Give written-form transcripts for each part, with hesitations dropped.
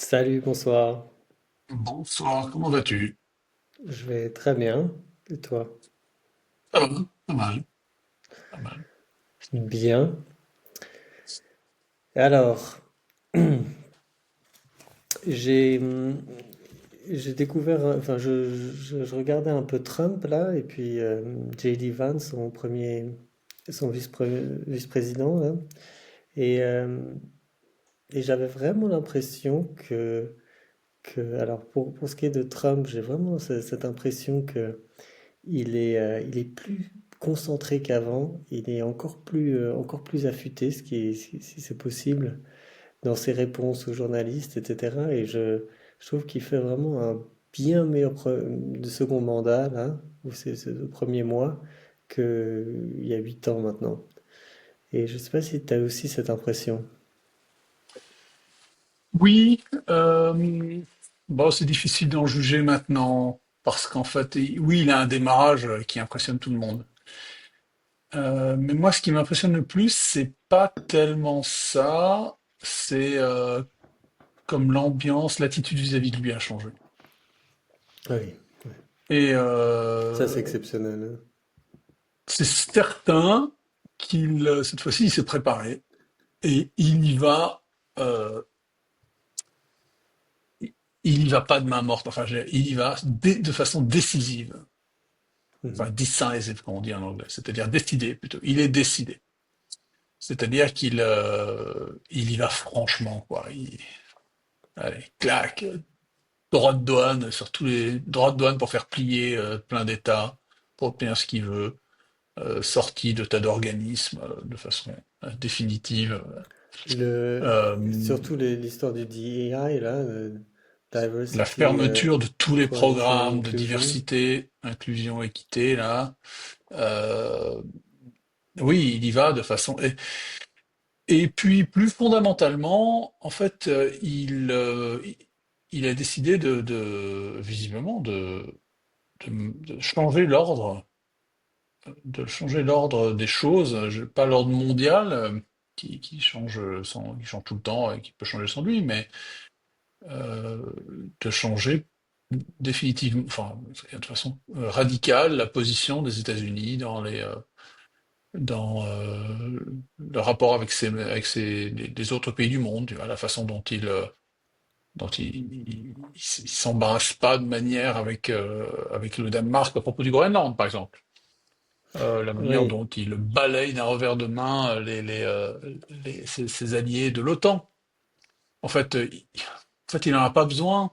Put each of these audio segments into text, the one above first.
Salut, bonsoir. Bonsoir, comment vas-tu? Je vais très bien. Et toi? Ça va, pas mal, pas mal. Bien. Alors, j'ai j'ai découvert, enfin, je regardais un peu Trump là, et puis J.D. Vance, son vice-président là, et, euh, et j'avais vraiment l'impression alors pour ce qui est de Trump, j'ai vraiment cette impression que il est plus concentré qu'avant, il est encore plus affûté, si c'est possible, dans ses réponses aux journalistes, etc. Et je trouve qu'il fait vraiment un bien meilleur de second mandat, là, ou c'est le premier mois, qu'il y a 8 ans maintenant. Et je sais pas si tu as aussi cette impression. Oui, bon, c'est difficile d'en juger maintenant, parce qu'en fait, oui, il a un démarrage qui impressionne tout le monde. Mais moi, ce qui m'impressionne le plus, c'est pas tellement ça, c'est comme l'ambiance, l'attitude vis-à-vis de lui a changé. Ah oui, Et ça c'est exceptionnel, hein. c'est certain qu'il, cette fois-ci, il s'est préparé, et il y va. euh, il y va pas de main morte, enfin, il y va de façon décisive, Mhm. enfin decisive, comme on dit en anglais, c'est-à-dire décidé plutôt. Il est décidé, c'est-à-dire qu'il y va franchement, quoi. Allez, clac, droit de douane sur tous les droits de douane pour faire plier plein d'États, pour obtenir ce qu'il veut, sortie de tas d'organismes de façon définitive. Euh, Surtout l'histoire du DEI, là, la Diversity, fermeture de tous les Equality and programmes de Inclusion. diversité, inclusion, équité, là. Euh, oui, il y va de façon. Et puis plus fondamentalement, en fait, il a décidé visiblement de changer l'ordre, des choses, pas l'ordre mondial qui change tout le temps et qui peut changer sans lui, mais euh, de changer définitivement, enfin de façon radicale, la position des États-Unis dans le rapport avec les autres pays du monde, tu vois, la façon dont il s'embarrasse pas de manière avec le Danemark à propos du Groenland, par exemple. La manière Oui, dont il balaye d'un revers de main ses alliés de l'OTAN. En fait, en fait, il n'en a pas besoin.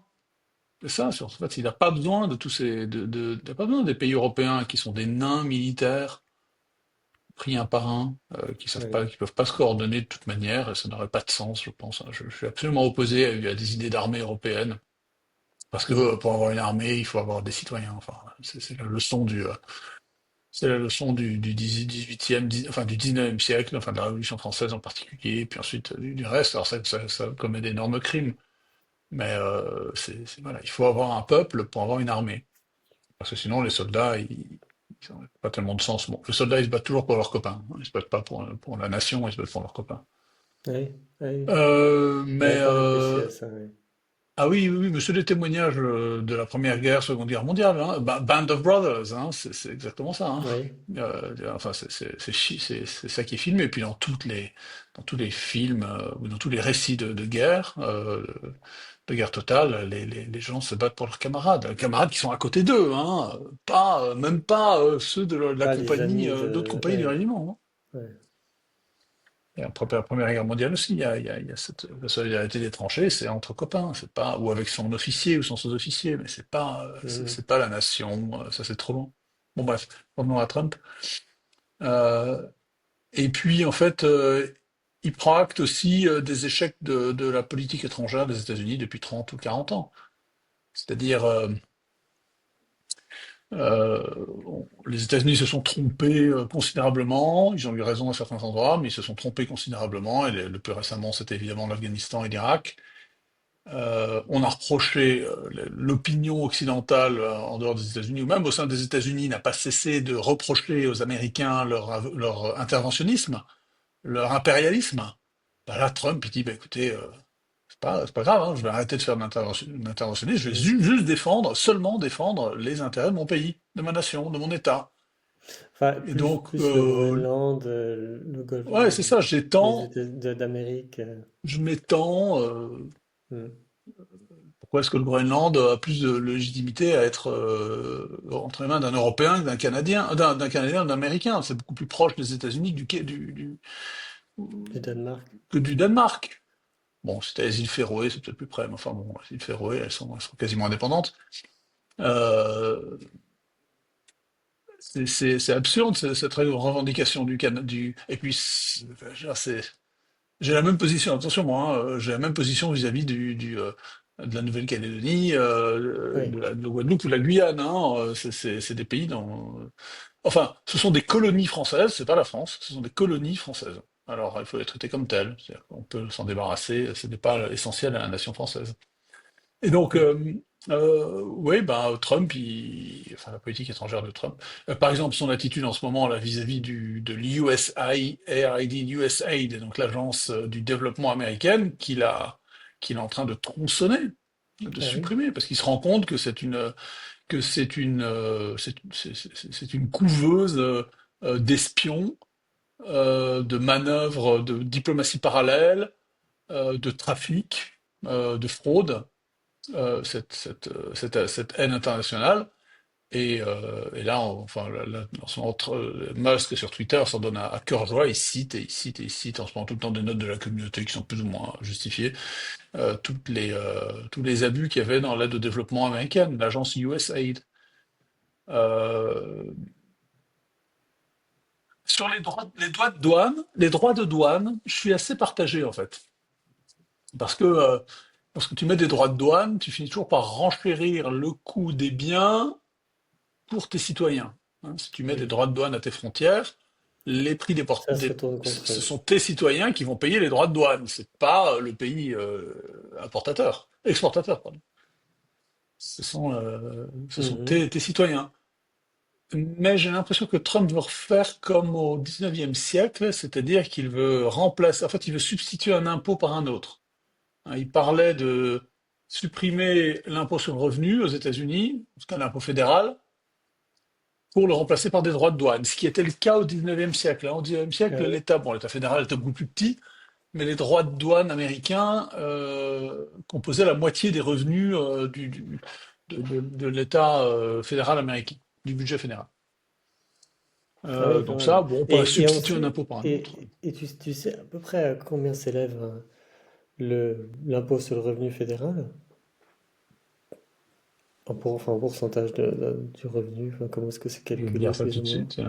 C'est ça, en fait, il n'a pas besoin de tous il a pas besoin des pays européens qui sont des nains militaires pris un par un, qui savent oui. pas, qui peuvent pas se coordonner de toute manière, et ça n'aurait pas de sens, je pense, hein. Je suis absolument opposé à des idées d'armée européenne, parce que Mhm. pour avoir une armée, il faut avoir des citoyens. Enfin, c'est la leçon du 18e, enfin du 19e siècle, enfin de la Révolution française en particulier, puis ensuite du reste. Alors ça commet d'énormes crimes, mais voilà, il faut avoir un peuple pour avoir une armée, parce que sinon les soldats, ils ont pas tellement de sens. Bon, les soldats, ils se battent toujours pour leurs copains, hein. Ils se battent pas pour la nation, ils se battent pour leurs copains. Oui, oui. Mais J'avais pas réfléchi à ça, oui. ah oui, oui, oui, mais c'est des témoignages de la Première Guerre, Seconde Guerre mondiale, hein. Band of Brothers, hein, c'est exactement ça, hein. Oui, Enfin, c'est ça qui est filmé. Et puis dans tous les films ou dans tous les récits de guerre totale, les gens se battent pour leurs camarades qui sont à côté d'eux, hein, pas même pas ceux de la pas les compagnie, amis d'autres de... compagnies du Oui, régiment, hein. oui. Et après la Première Guerre mondiale aussi, il y a cette la solidarité des tranchées, c'est entre copains, c'est pas ou avec son officier ou son sous-officier, mais Mhm. c'est pas la nation, ça c'est trop long. Bon bref, revenons à Trump. Euh, et puis en fait, il prend acte aussi des échecs de la politique étrangère des États-Unis depuis 30 ou 40 ans. C'est-à-dire, les États-Unis se sont trompés considérablement, ils ont eu raison à certains endroits, mais ils se sont trompés considérablement, et le plus récemment c'était évidemment l'Afghanistan et l'Irak. On a reproché, l'opinion occidentale en dehors des États-Unis, ou même au sein des États-Unis, n'a pas cessé de reprocher aux Américains leur interventionnisme, leur impérialisme. Bah là, Trump, il dit, bah, écoutez, c'est pas grave, hein, je vais arrêter de faire de l'interventionnisme, je vais Mhm. juste défendre, seulement défendre les intérêts de mon pays, de ma nation, de mon État. Enfin, Et plus, donc, plus le Groenland, le golfe ouais, c'est ça, des États d'Amérique. je m'étends. Mhm. Pourquoi est-ce que le Groenland a plus de légitimité à être entre les mains d'un Européen que d'un Canadien, d'un Canadien, d'un Américain? C'est beaucoup plus proche des États-Unis Du Danemark. que du Danemark. Bon, c'était les îles Féroé, c'est peut-être plus près, mais enfin bon, les îles Féroé, elles sont quasiment indépendantes. Euh, c'est absurde cette revendication et puis j'ai la même position. Attention moi, hein, j'ai la même position vis-à-vis de la Nouvelle-Calédonie, Oui, de la Guadeloupe ou de la Guyane. Hein, c'est des pays dont, enfin, ce sont des colonies françaises. C'est pas la France, ce sont des colonies françaises. Alors il faut les traiter comme telles. C'est-à-dire qu'on peut s'en débarrasser. Ce n'est pas essentiel à la nation française. Et donc, oui, oui, ben, Trump, enfin, la politique étrangère de Trump, par exemple, son attitude en ce moment là vis-à-vis de l'USAID, USAID, donc l'agence du développement américaine, qu'il est en train de tronçonner, de ah oui, supprimer, parce qu'il se rend compte c'est une couveuse d'espions, de manœuvres de diplomatie parallèle, de trafic, de fraude cette haine internationale. Et là, enfin, Musk sur Twitter s'en donne à cœur joie. Il cite en ce moment tout le temps des notes de la communauté qui sont plus ou moins justifiées. Tous les abus qu'il y avait dans l'aide au développement américaine, l'agence USAID. Euh, sur les droits de douane, je suis assez partagé en fait, parce que lorsque tu mets des droits de douane, tu finis toujours par renchérir le coût des biens pour tes citoyens. Hein. Si tu mets des oui. droits de douane à tes frontières, les prix Ça se retourne contre ce eux. sont tes citoyens qui vont payer les droits de douane. C'est pas le pays exportateur, pardon. Ce sont Mhm. tes citoyens. Mais j'ai l'impression que Trump veut refaire comme au 19e siècle, c'est-à-dire qu'il veut remplacer, en fait, il veut substituer un impôt par un autre. Hein, il parlait de supprimer l'impôt sur le revenu aux États-Unis, ce qu'est un impôt fédéral, pour le remplacer par des droits de douane, ce qui était le cas au 19e siècle. Hein. Au 19e Ah siècle, oui. l'État fédéral était beaucoup plus petit, mais les droits de douane américains composaient la moitié des revenus de l'État fédéral américain, du budget fédéral. Ah oui, quand Donc même. ça, bon, on pourrait Et substituer un ensuite, impôt par un autre. tu sais à peu près à combien s'élève l'impôt sur le revenu fédéral? Enfin, en pourcentage du revenu, enfin, comment est-ce que c'est Je vais te calculé dire ça plus tout ou de moins? suite.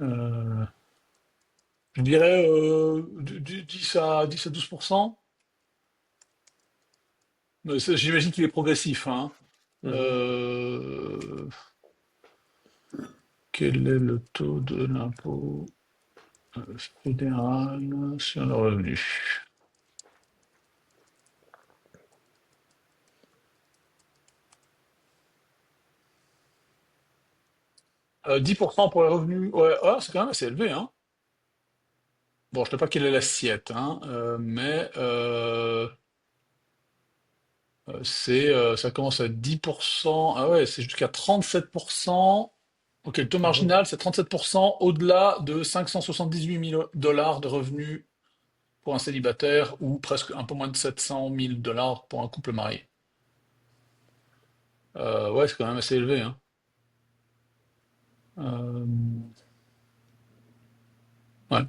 Euh, je dirais 10 à 12%. Mais j'imagine qu'il est progressif. Hein. Mhm. Euh, Quel est le taux de l'impôt fédéral sur le revenu? 10% pour les revenus. Ouais, ah, c'est quand même assez élevé, hein. Bon, je ne sais pas quelle est l'assiette, hein, mais ça commence à 10%. Ah ouais, c'est jusqu'à 37%. Ok, le taux Ah oui. marginal, c'est 37% au-delà de 578 000 dollars de revenus pour un célibataire ou presque un peu moins de 700 000 dollars pour un couple marié. Ouais, c'est quand même assez élevé, hein. Euh, ouais,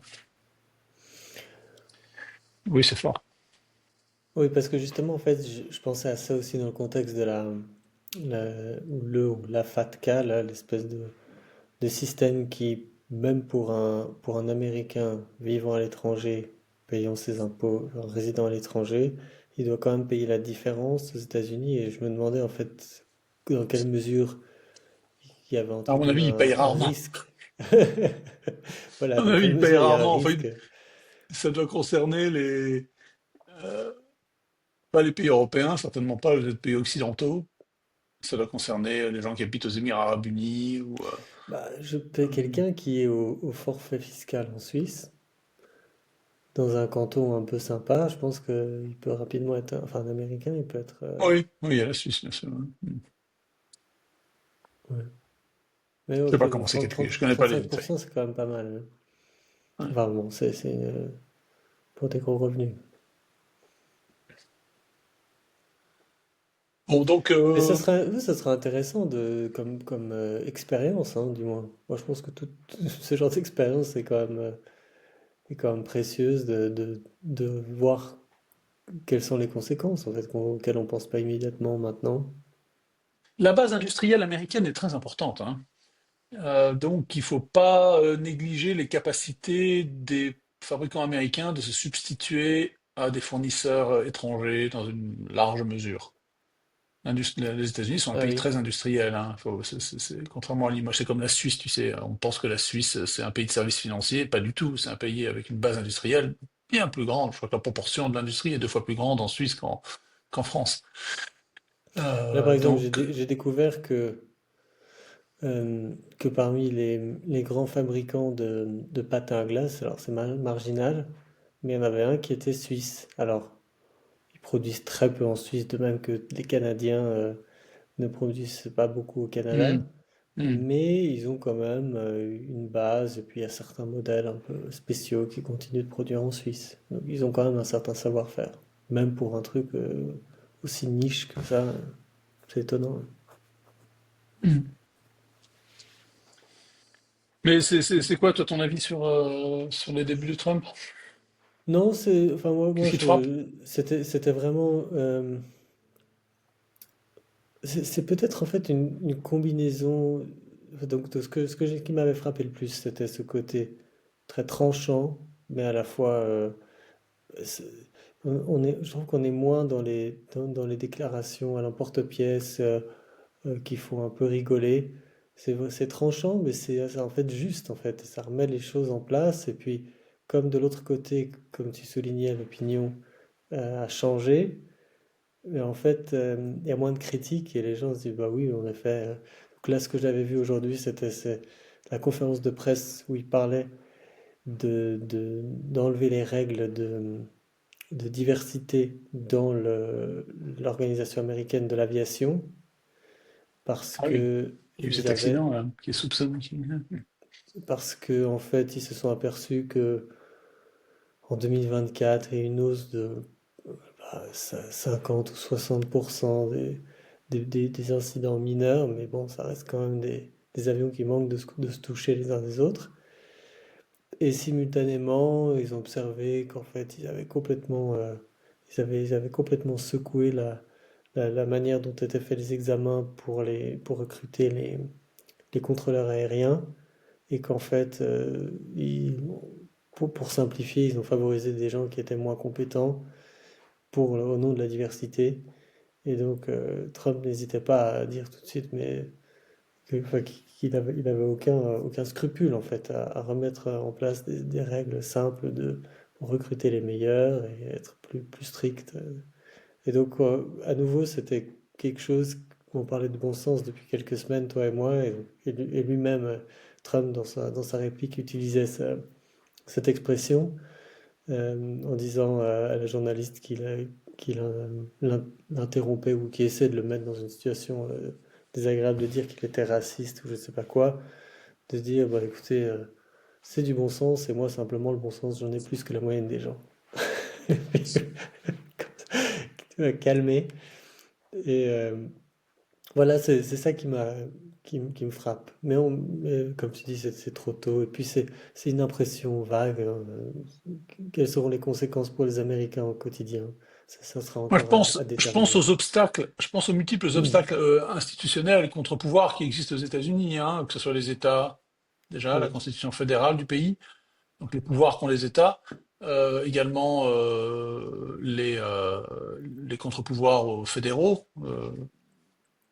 oui, c'est fort. Oui, parce que justement, en fait, je pensais à ça aussi dans le contexte de ou la FATCA, là, l'espèce de système qui, même pour un Américain vivant à l'étranger, payant ses impôts, enfin, résidant à l'étranger, il doit quand même payer la différence aux États-Unis. Et je me demandais, en fait, dans quelle mesure il y avait, À entre mon guillemets, avis, il paye un rarement. risque. Voilà, À mon dans avis, quelle il paye mesure il y a un rarement. Enfin, risque. ça doit concerner pas les pays européens, certainement pas les pays occidentaux. Ça doit concerner les gens qui habitent aux Émirats Arabes Unis ou. Bah, je paie Euh, quelqu'un qui est au forfait fiscal en Suisse. dans un canton un peu sympa, je pense qu'il peut rapidement être, enfin, un Américain, il peut être, Oui, oui, il y a la Suisse, bien sûr. ouais. Mais Je sais ok, pas donc comment c'est 30, calculé, 30, je connais pas les détails. 35%, c'est quand même pas mal, hein. Ouais. Enfin bon, pour des gros revenus. Bon, donc, Mais ça serait intéressant comme expérience, hein, du moins. Moi, je pense que tout ce genre d'expérience est quand même précieuse de voir quelles sont les conséquences, en fait, auxquelles on pense pas immédiatement maintenant. la base industrielle américaine est très importante, hein. Donc, il faut pas négliger les capacités des fabricants américains de se substituer à des fournisseurs étrangers dans une large mesure. Les États-Unis sont un Ah pays oui. très industriel, hein. Contrairement à l'image, c'est comme la Suisse, tu sais. On pense que la Suisse, c'est un pays de services financiers. Pas du tout. C'est un pays avec une base industrielle bien plus grande. Je crois que la proportion de l'industrie est 2 fois plus grande en Suisse qu'en France. Là, par exemple, Donc, j'ai découvert que parmi les grands fabricants de patins à glace, alors c'est marginal, mais il y en avait un qui était suisse. Alors, ils produisent très peu en Suisse, de même que les Canadiens ne produisent pas beaucoup au Canada, hmm, hmm. mais ils ont quand même une base, et puis il y a certains modèles un peu spéciaux qui continuent de produire en Suisse. Donc, ils ont quand même un certain savoir-faire, même pour un truc aussi niche que ça, c'est étonnant. Hmm. Mais c'est quoi, toi, ton avis sur les débuts de Trump? Non, enfin Qu'est-ce qui te frappe? c'était vraiment, c'est peut-être en fait une combinaison. Donc qui m'avait frappé le plus, c'était ce côté très tranchant, mais à la fois, c'est- je trouve qu'on est moins dans les déclarations à l'emporte-pièce qui font un peu rigoler. C'est tranchant, mais c'est en fait juste en fait. Ça remet les choses en place et puis comme de l'autre côté, comme tu soulignais, l'opinion a changé. Mais en fait, il y a moins de critiques et les gens se disent, bah oui, en effet. Donc là, ce que j'avais vu aujourd'hui, c'est la conférence de presse où il parlait d'enlever les règles de diversité dans l'organisation américaine de l'aviation parce Ah oui, que il y a eu ils cet avaient, accident, là, qui est soupçonné. parce que en fait, ils se sont aperçus que en 2024, il y a une hausse de 50 ou 60% des incidents mineurs, mais bon, ça reste quand même des avions qui manquent de se toucher les uns des autres. Et simultanément, ils ont observé qu'en fait, ils avaient complètement secoué la manière dont étaient faits les examens pour recruter les contrôleurs aériens, et qu'en fait, pour simplifier, ils ont favorisé des gens qui étaient moins compétents au nom de la diversité. Et donc, Trump n'hésitait pas à dire tout de suite, mais enfin, il avait aucun scrupule en fait à remettre en place des règles simples pour recruter les meilleurs et être plus strict. Et donc, à nouveau, c'était quelque chose qu'on parlait de bon sens depuis quelques semaines, toi et moi, et lui-même, Trump, dans sa réplique, utilisait cette expression en disant à la journaliste l'interrompait ou qui essaie de le mettre dans une situation désagréable de dire qu'il était raciste ou je sais pas quoi, de dire bah écoutez, c'est du bon sens et moi simplement le bon sens j'en ai plus que la moyenne des gens. Tu m'as calmé et voilà c'est ça qui me frappe. Mais comme tu dis c'est trop tôt et puis c'est une impression vague, hein. Quelles seront les conséquences pour les Américains au quotidien? Ça sera Moi, encore à je pense déterminer. aux obstacles, je pense aux multiples obstacles institutionnels et contre-pouvoirs qui existent aux États-Unis, hein, que ce soit les États, déjà, la Oui, constitution fédérale du pays, donc les pouvoirs qu'ont les États, également les contre-pouvoirs fédéraux.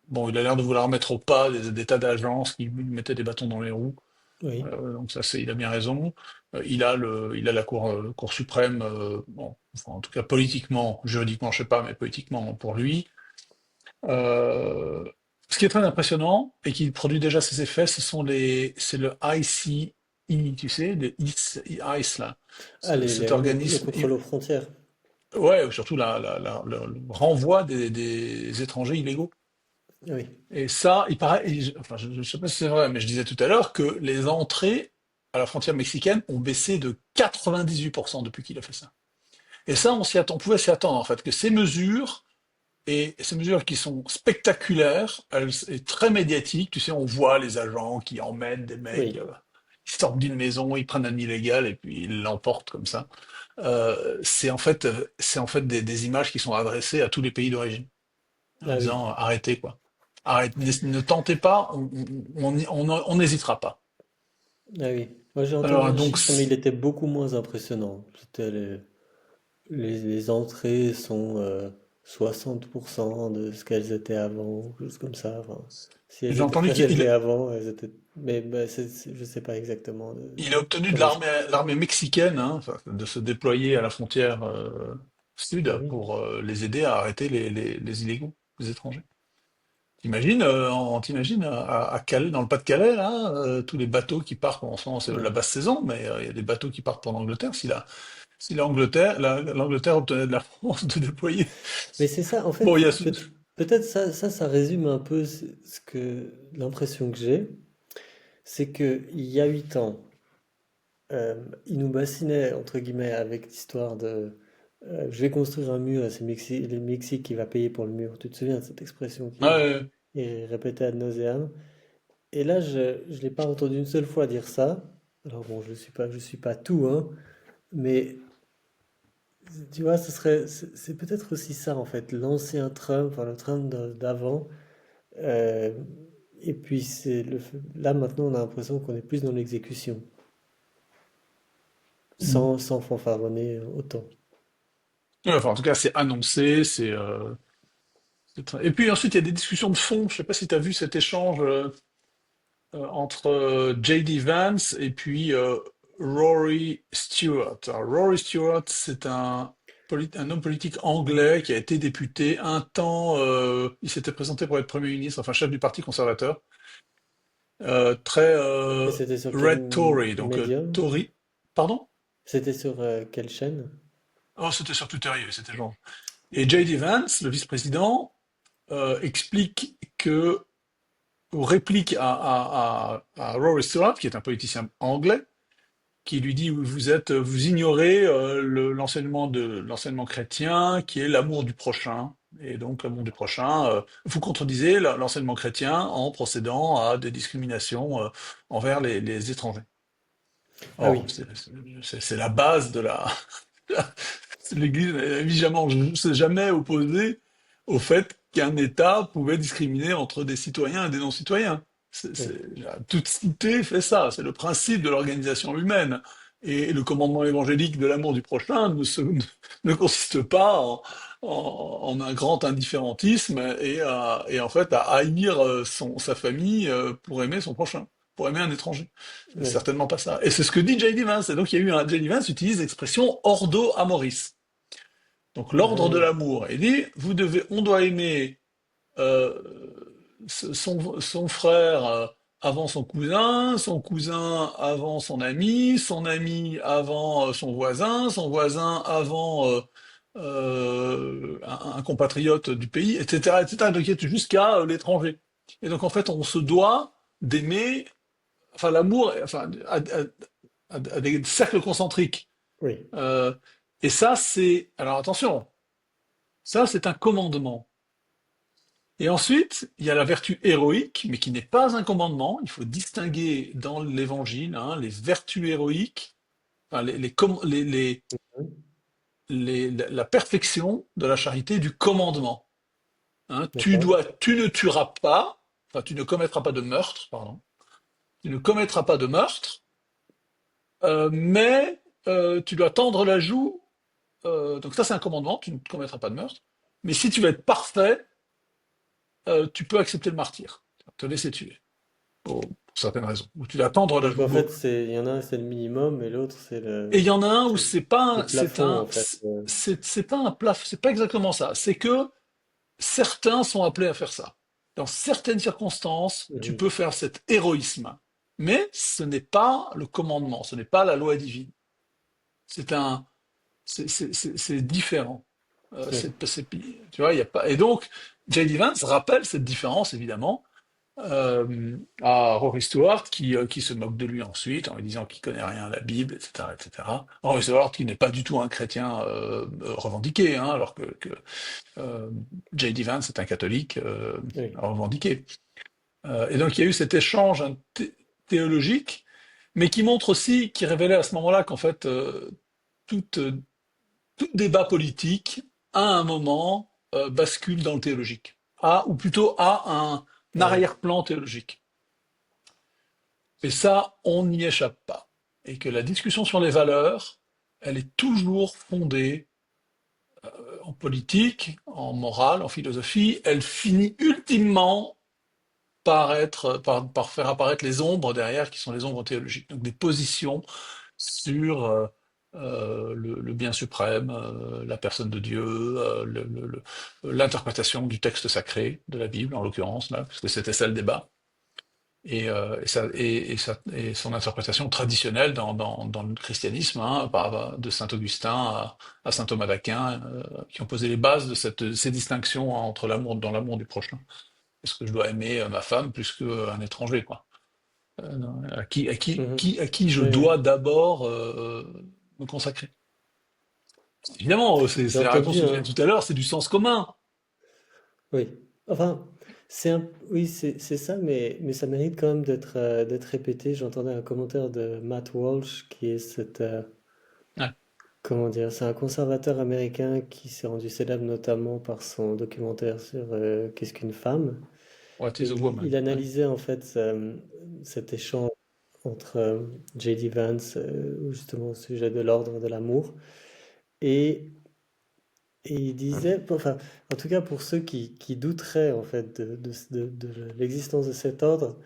Bon, il a l'air de vouloir mettre au pas des tas d'agences qui lui mettaient des bâtons dans les roues. oui. Donc ça, il a bien raison. Il a la Cour suprême, bon, enfin, en tout cas politiquement, juridiquement, je sais pas, mais politiquement pour lui. Euh, Ce qui est très impressionnant et qui produit déjà ses effets, c'est le ICMA. tu sais, ICE, là, Ah, cet le organisme, contrôle aux frontières. ouais, surtout le renvoi des étrangers illégaux. Oui, Et ça, il paraît, enfin, je ne sais pas si c'est vrai, mais je disais tout à l'heure que les entrées à la frontière mexicaine ont baissé de 98% depuis qu'il a fait ça. Et ça, on pouvait s'y attendre, en fait, que ces mesures, et ces mesures qui sont spectaculaires, elles, et très médiatiques, tu sais, on voit les agents qui emmènent des mecs, oui. ils sortent d'une maison, ils prennent un illégal et puis ils l'emportent comme ça. C'est en fait des images qui sont adressées à tous les pays d'origine, en Ah oui, disant arrêtez quoi. Arrêtez, ne tentez pas, on n'hésitera pas. ah oui. Moi j'ai entendu Alors un donc, chiffre, mais il était beaucoup moins impressionnant. C'était les entrées sont 60% de ce qu'elles étaient avant, quelque chose comme ça. Enfin, si elles j'ai étaient entendu très qu'il élevées avant, elles étaient. Mais bah, je sais pas exactement il a obtenu de comment c'est. l'armée mexicaine, hein, enfin, de se déployer à la frontière Ah sud oui, pour les aider à arrêter les illégaux, les étrangers. T'imagines à Calais, dans le Pas-de-Calais, là, tous les bateaux qui partent, en ce moment c'est la ouais. basse saison, mais il y a des bateaux qui partent pour l'Angleterre. Si l'Angleterre obtenait de la France de déployer. Mais c'est ça, en Bon, il y fait, a peut-être ça résume un peu ce que l'impression que j'ai, c'est que il y a 8 ans, ils nous bassinaient entre guillemets avec l'histoire de je vais construire un mur et c'est le Mexique qui va payer pour le mur. Tu te souviens de cette expression qui ouais, est répétée ad nauseam? Et là, je l'ai pas entendu une seule fois dire ça. Alors bon, je suis pas tout, hein, mais tu vois, c'est peut-être aussi ça en fait, l'ancien Trump, enfin le Trump d'avant. euh, et puis là maintenant, on a l'impression qu'on est plus dans l'exécution, sans fanfaronner autant. ouais, enfin, en tout cas, c'est annoncé, et puis ensuite, il y a des discussions de fond. Je sais pas si tu as vu cet échange entre J.D. Vance et puis Rory Stewart. Alors, Rory Stewart, c'est un homme politique anglais qui a été député. Un temps, il s'était présenté pour être Premier ministre, enfin chef du Parti conservateur. Très Et c'était sur quel Red Tory, donc médium? Tory. Pardon? C'était sur quelle chaîne? Oh, c'était sur Twitter, c'était genre. Et J.D. Vance, le vice-président, explique que, ou réplique à Rory Stewart, qui est un politicien anglais, qui lui dit vous ignorez l'enseignement chrétien qui est l'amour du prochain. Et donc l'amour du prochain, vous contredisez l'enseignement chrétien en procédant à des discriminations envers les étrangers. Ah oui, Or, c'est la base de l'Église ne s'est jamais opposée au fait qu'un État pouvait discriminer entre des citoyens et des non-citoyens. oui, Toute cité fait ça, c'est le principe de l'organisation humaine. Et le commandement évangélique de l'amour du prochain ne consiste pas en un grand indifférentisme et en fait à haïr sa famille pour aimer son prochain, pour aimer un étranger. C'est oui. certainement pas ça. Et c'est ce que dit J.D. Vance. Et donc il y a eu J.D. Vance utilise l'expression ordo amoris. Donc Ah l'ordre de oui, l'amour. Il dit, on doit aimer euh, son frère avant son cousin avant son ami avant son voisin avant un compatriote du pays, etc., etc. Donc il y a jusqu'à l'étranger. Et donc en fait, on se doit d'aimer, enfin l'amour, enfin à des cercles concentriques. oui. Euh, et ça, alors attention, ça c'est un commandement. Et ensuite, il y a la vertu héroïque, mais qui n'est pas un commandement. Il faut distinguer dans l'évangile les vertus héroïques, enfin, la perfection de la charité du commandement. Hein. D'accord. Tu ne tueras pas, enfin, tu ne commettras pas de meurtre, pardon. Tu ne commettras pas de meurtre, mais tu dois tendre la joue. Donc ça, c'est un commandement. Tu ne commettras pas de meurtre. Mais si tu veux être parfait, tu peux accepter le martyr, te laisser tuer. Pour certaines raisons. Où tu dois tendre la Donc joue. en fait, il y en a un, c'est le minimum, et l'autre, Et il y en a un où c'est c'est pas, le plafond, en fait. c'est pas un plaf, c'est pas exactement ça. C'est que certains sont appelés à faire ça. Dans certaines circonstances, tu Mhm. peux faire cet héroïsme. mais ce n'est pas le commandement, ce n'est pas la loi divine. C'est un, c'est différent. Oui, Tu vois, il y a pas. Et donc, J.D. Vance rappelle cette différence, évidemment, à Rory Stewart, qui se moque de lui ensuite en lui disant qu'il connaît rien à la Bible, etc., etc. Rory Stewart, qui n'est pas du tout un chrétien revendiqué, hein, alors que euh, J.D. Vance est un catholique oui. revendiqué. Et donc, il y a eu cet échange théologique, mais qui montre aussi, qui révélait à ce moment-là qu'en fait, toute tout débat politique, à un moment, bascule dans le théologique. Ou plutôt un Ouais. arrière-plan théologique. Et ça, on n'y échappe pas. Et que la discussion sur les valeurs, elle est toujours fondée en politique, en morale, en philosophie. Elle finit ultimement par faire apparaître les ombres derrière, qui sont les ombres théologiques. Donc des positions sur le bien suprême, la personne de Dieu, l'interprétation du texte sacré, de la Bible en l'occurrence, là, parce que c'était ça le débat, et son interprétation traditionnelle dans le christianisme, hein, de saint Augustin à saint Thomas d'Aquin, qui ont posé les bases de ces distinctions entre l'amour dans l'amour du prochain. Est-ce que je dois aimer ma femme plus qu'un étranger, quoi? Mhm. À qui je Oui, oui. dois d'abord me consacrer? Évidemment, J'ai c'est la réponse entendu que tu viens un. tout à l'heure, c'est du sens commun. Oui. Enfin, oui, c'est ça, mais ça mérite quand même d'être répété. J'entendais un commentaire de Matt Walsh, qui est Ouais. comment dire, c'est un conservateur américain qui s'est rendu célèbre notamment par son documentaire sur qu'est-ce qu'une femme. What Et is a il woman? Ouais. analysait en fait cet échange entre J.D. Vance, justement au sujet de l'ordre de l'amour, et, et il disait, enfin, en tout cas pour ceux qui douteraient en fait de l'existence de cet ordre,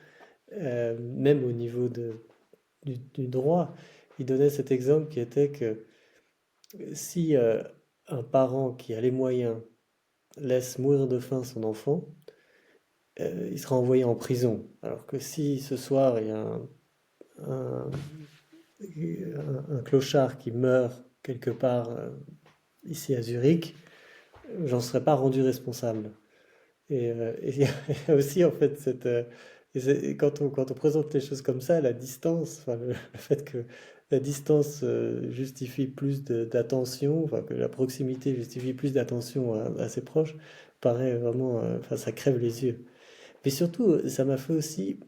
même au niveau du droit, il donnait cet exemple qui était que si un parent qui a les moyens laisse mourir de faim son enfant, il sera envoyé en prison. Alors que si ce soir il y a un, un clochard qui meurt quelque part ici à Zurich, j'en serais pas rendu responsable. Et il y a aussi en fait et quand on présente les choses comme ça, la distance, enfin, le fait que la distance justifie plus d'attention, enfin que la proximité justifie plus d'attention à ses proches, paraît vraiment, enfin ça crève les yeux. Mais surtout, ça m'a fait aussi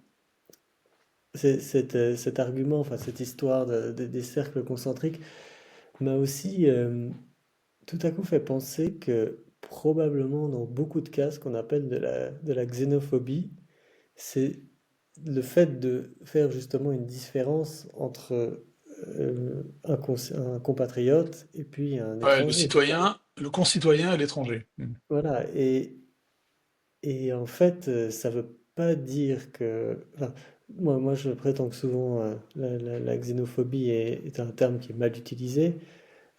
cet argument, enfin cette histoire des cercles concentriques m'a aussi tout à coup fait penser que probablement dans beaucoup de cas, ce qu'on appelle de la xénophobie, c'est le fait de faire justement une différence entre un compatriote et puis un Ouais, le étranger. citoyen, le concitoyen et l'étranger. Mm. Voilà, et en fait, ça veut pas dire que. Enfin, moi, je prétends que souvent la xénophobie est un terme qui est mal utilisé,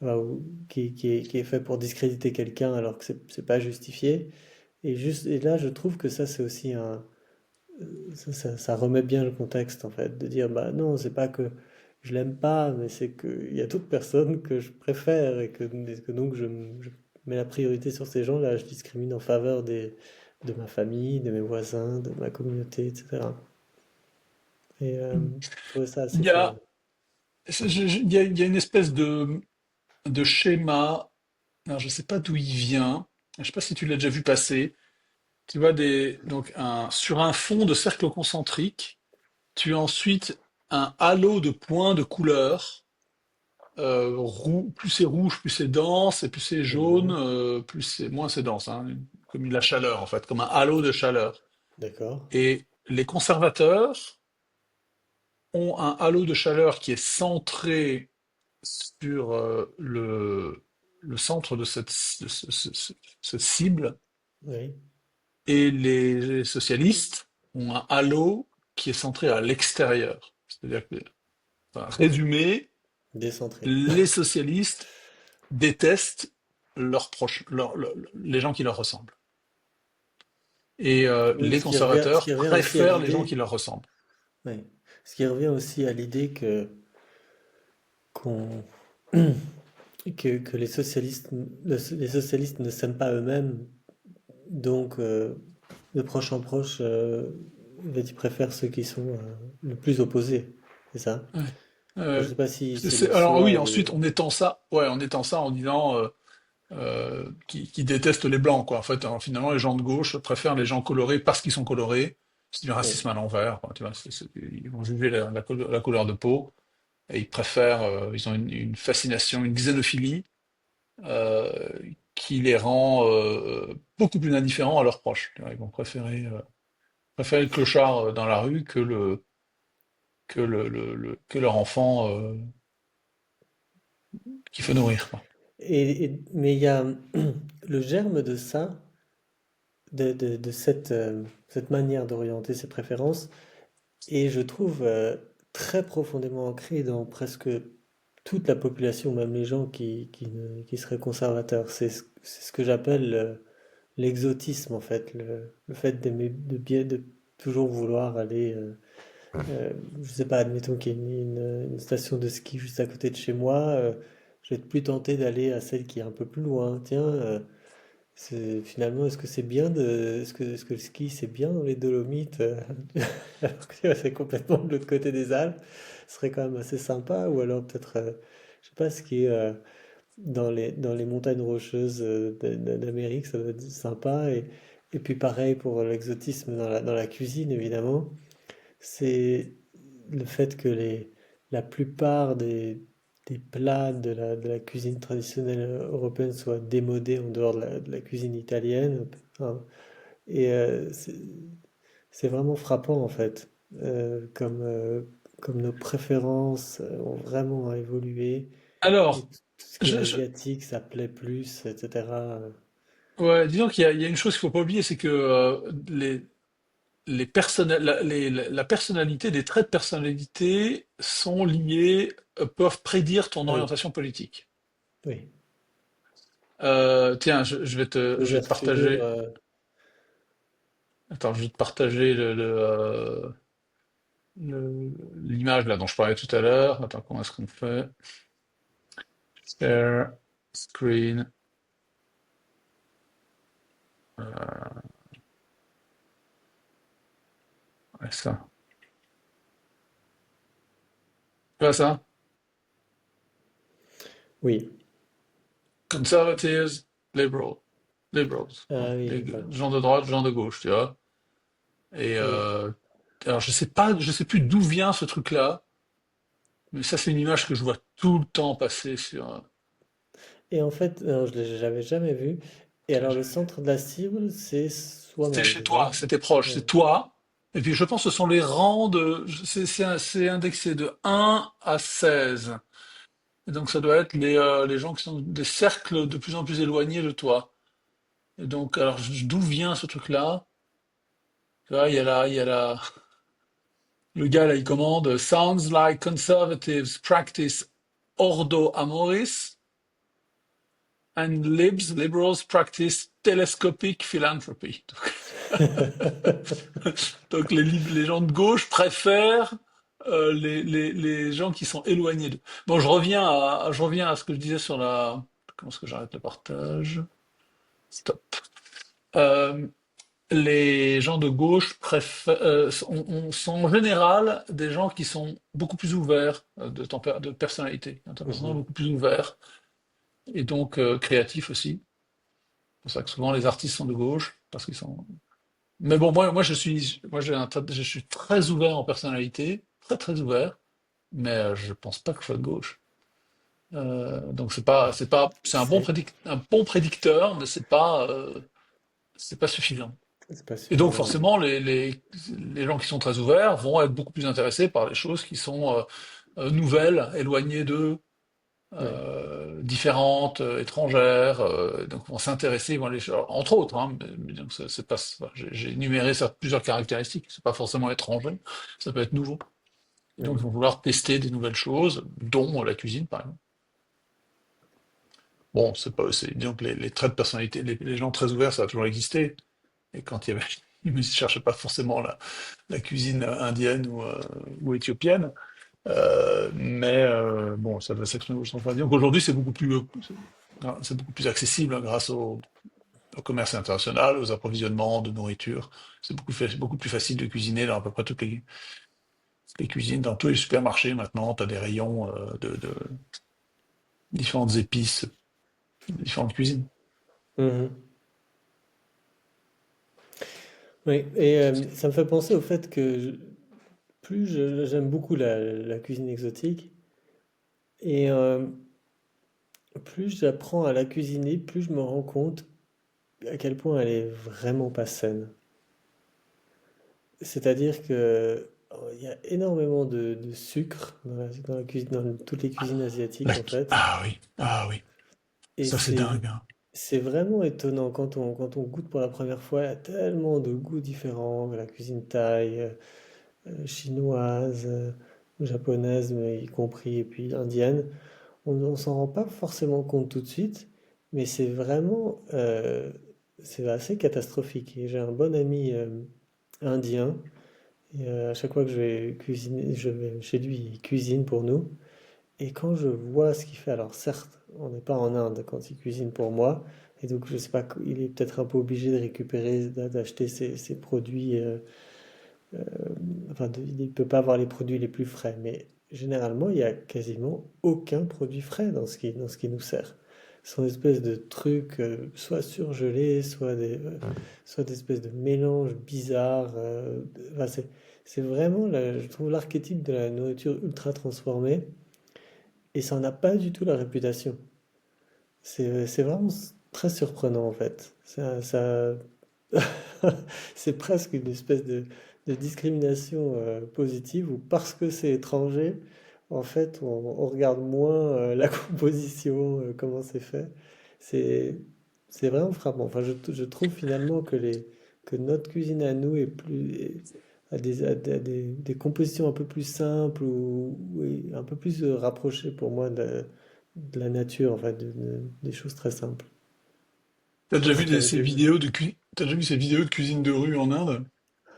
enfin, ou qui est fait pour discréditer quelqu'un alors que c'est pas justifié. Et là, je trouve que ça, c'est aussi ça remet bien le contexte, en fait, de dire, bah non, c'est pas que je l'aime pas, mais c'est qu'il y a d'autres personnes que je préfère et que donc je mets la priorité sur ces gens-là, je discrimine en faveur de ma famille, de mes voisins, de ma communauté, etc. Et je trouvais ça assez Il y fort. a, il y a une espèce de schéma, alors je sais pas d'où il vient, je sais pas si tu l'as déjà vu passer. Tu vois donc sur un fond de cercle concentrique, tu as ensuite un halo de points de couleur. Plus c'est rouge, plus c'est dense, et plus c'est jaune, Mhm. moins c'est dense, hein, comme la chaleur en fait, comme un halo de chaleur. D'accord. Et les conservateurs ont un halo de chaleur qui est centré sur le centre de cette cible, Oui. et les socialistes ont un halo qui est centré à l'extérieur. C'est-à-dire que, enfin, résumé, Décentré. les socialistes détestent leurs proches, les gens qui leur ressemblent. Et Oui, les ce qui conservateurs revient aussi à préfèrent les gens qui l'idée. leur ressemblent. Ouais. Ce qui revient aussi à l'idée qu'on, que les socialistes ne s'aiment pas eux-mêmes, donc de proche en proche, en fait, ils préfèrent ceux qui sont le plus opposés. C'est ça? Ouais. Je sais pas si le Alors oui, choix ensuite est... on étend ça, ouais, on étend ça en disant qui détestent les blancs, quoi. En fait, finalement, les gens de gauche préfèrent les gens colorés parce qu'ils sont colorés. C'est du Oui. racisme à l'envers, quoi, tu vois. Ils vont juger la couleur de peau et ils préfèrent, ils ont une fascination, une xénophilie euh, qui les rend beaucoup plus indifférents à leurs proches. Tu vois. Ils vont préférer le clochard dans la rue que leur enfant qu'il faut nourrir, quoi. Mais il y a le germe de ça, de cette manière d'orienter ses préférences, et je trouve très profondément ancré dans presque toute la population, même les gens qui seraient conservateurs. C'est ce que j'appelle l'exotisme, en fait, le fait de toujours vouloir aller, je sais pas, admettons qu'il y ait une station de ski juste à côté de chez moi, je vais être plus tenté d'aller à celle qui est un peu plus loin. Tiens, finalement, est-ce que le ski c'est bien dans les Dolomites, alors que tu vois, c'est complètement de l'autre côté des Alpes, ce serait quand même assez sympa, ou alors peut-être, je sais pas, ce qui est dans les montagnes rocheuses d'Amérique, ça doit être sympa, et puis pareil pour l'exotisme dans la cuisine, évidemment. C'est le fait que la plupart des plats de la cuisine traditionnelle européenne soient démodés en dehors de la cuisine italienne. Hein. Et c'est vraiment frappant en fait, comme nos préférences ont vraiment évolué et Alors, tout ce qui est je, je- asiatique, ça plaît plus, etc. ouais, disons qu'il y a une chose qu'il faut pas oublier, c'est que la personnalité, les traits de personnalité sont liés, peuvent prédire ton Ah oui, orientation politique. oui. Tiens, je vais te, je vais te L'ouverture, partager. Attends, je vais te partager l'image là dont je parlais tout à l'heure. Attends, comment est-ce qu'on fait? Share screen. Ouais, ça. Tu vois ça? oui. Conservatives, liberal, liberals. Hein, Ah oui, les je vois. gens de droite, gens de gauche, tu vois. Et Et, alors je sais pas, je sais plus d'où vient ce truc-là, mais ça c'est une image que je vois tout le temps passer sur. et en fait, non, j'avais jamais vu. Et Tu vois, alors, le centre de la cible, c'est c'était soi-même, chez c'est toi, ça? c'était proche, c'est Ouais. toi. Et puis je pense que ce sont les rangs de, c'est indexé de 1 à 16. Et donc ça doit être les gens qui sont des cercles de plus en plus éloignés de toi. Et donc, alors d'où vient ce truc-là? Tu vois, le gars là, il commande Sounds like conservatives practice ordo amoris and liberals practice telescopic philanthropy. Donc les gens de gauche préfèrent les gens qui sont éloignés d'eux. Bon, je reviens à ce que je disais sur la. Comment est-ce que j'arrête le partage? Stop. Euh, les gens de gauche sont en général des gens qui sont beaucoup plus ouverts de personnalité, un tempérament Mhm. beaucoup plus ouvert et donc créatifs aussi. C'est pour ça que souvent les artistes sont de gauche parce qu'ils sont. Mais bon, moi je suis très ouvert en personnalité, très très ouvert, mais je pense pas que je sois de gauche. Donc c'est C'est un bon prédicteur, mais c'est pas suffisant. c'est pas Et donc suffisant. forcément, les gens qui sont très ouverts vont être beaucoup plus intéressés par les choses qui sont nouvelles, éloignées d'eux, Oui, différentes, étrangères. Donc vont s'intéresser, ils vont aller, entre autres, hein, mais donc c'est pas, j'ai énuméré ça, plusieurs caractéristiques. C'est pas forcément étranger, ça peut être nouveau. Et donc ils oui. vont vouloir tester des nouvelles choses, dont la cuisine par exemple. Bon, c'est pas, c'est, disons que les traits de personnalité, les gens très ouverts, ça a toujours existé. Et quand il y avait il ne cherche pas forcément la cuisine indienne ou éthiopienne. Mais bon, ça va s'exprimer au sens. Donc aujourd'hui, c'est beaucoup plus accessible, hein, grâce au commerce international, aux approvisionnements de nourriture. Beaucoup plus facile de cuisiner dans à peu près toutes les cuisines. Dans tous les supermarchés maintenant, tu as des rayons de différentes épices, différentes cuisines. Mhm. Oui, et ça me fait penser au fait que j'aime beaucoup la cuisine exotique, et plus j'apprends à la cuisiner, plus je me rends compte à quel point elle est vraiment pas saine. C'est-à-dire que il y a énormément de sucre dans la cuisine, dans toutes les cuisines asiatiques en fait. Ah oui, Et ça c'est dingue, hein. c'est vraiment étonnant quand on goûte pour la première fois, il y a tellement de goûts différents, la cuisine thaï, chinoise, japonaise, mais y compris, et puis indienne. On s'en rend pas forcément compte tout de suite, mais c'est assez catastrophique. Et j'ai un bon ami indien, et à chaque fois que je vais cuisiner, je vais chez lui, il cuisine pour nous. Et quand je vois ce qu'il fait, alors certes, on n'est pas en Inde quand il cuisine pour moi, et donc je sais pas, il est peut-être un peu obligé de récupérer, d'acheter ses produits, euh, enfin, il ne peut pas avoir les produits les plus frais, mais généralement, il y a quasiment aucun produit frais dans ce qui nous sert. Ce sont des espèces de trucs, soit surgelés, soit des espèces de mélanges bizarres. Enfin, c'est vraiment, je trouve, l'archétype de la nourriture ultra transformée, et ça n'a pas du tout la réputation. C'est vraiment très surprenant en fait. C'est presque une espèce de discrimination positive où parce que c'est étranger, en fait, on regarde moins la composition, comment c'est fait. C'est, c'est vraiment frappant. Enfin, je trouve finalement que notre cuisine à nous a des compositions un peu plus simples ou un peu plus rapprochées pour moi de la nature, en fait, des choses très simples. T'as Je sais déjà pas si vu tu avais ces déjà... t'as déjà vu ces vidéos de cuisine de rue en Inde?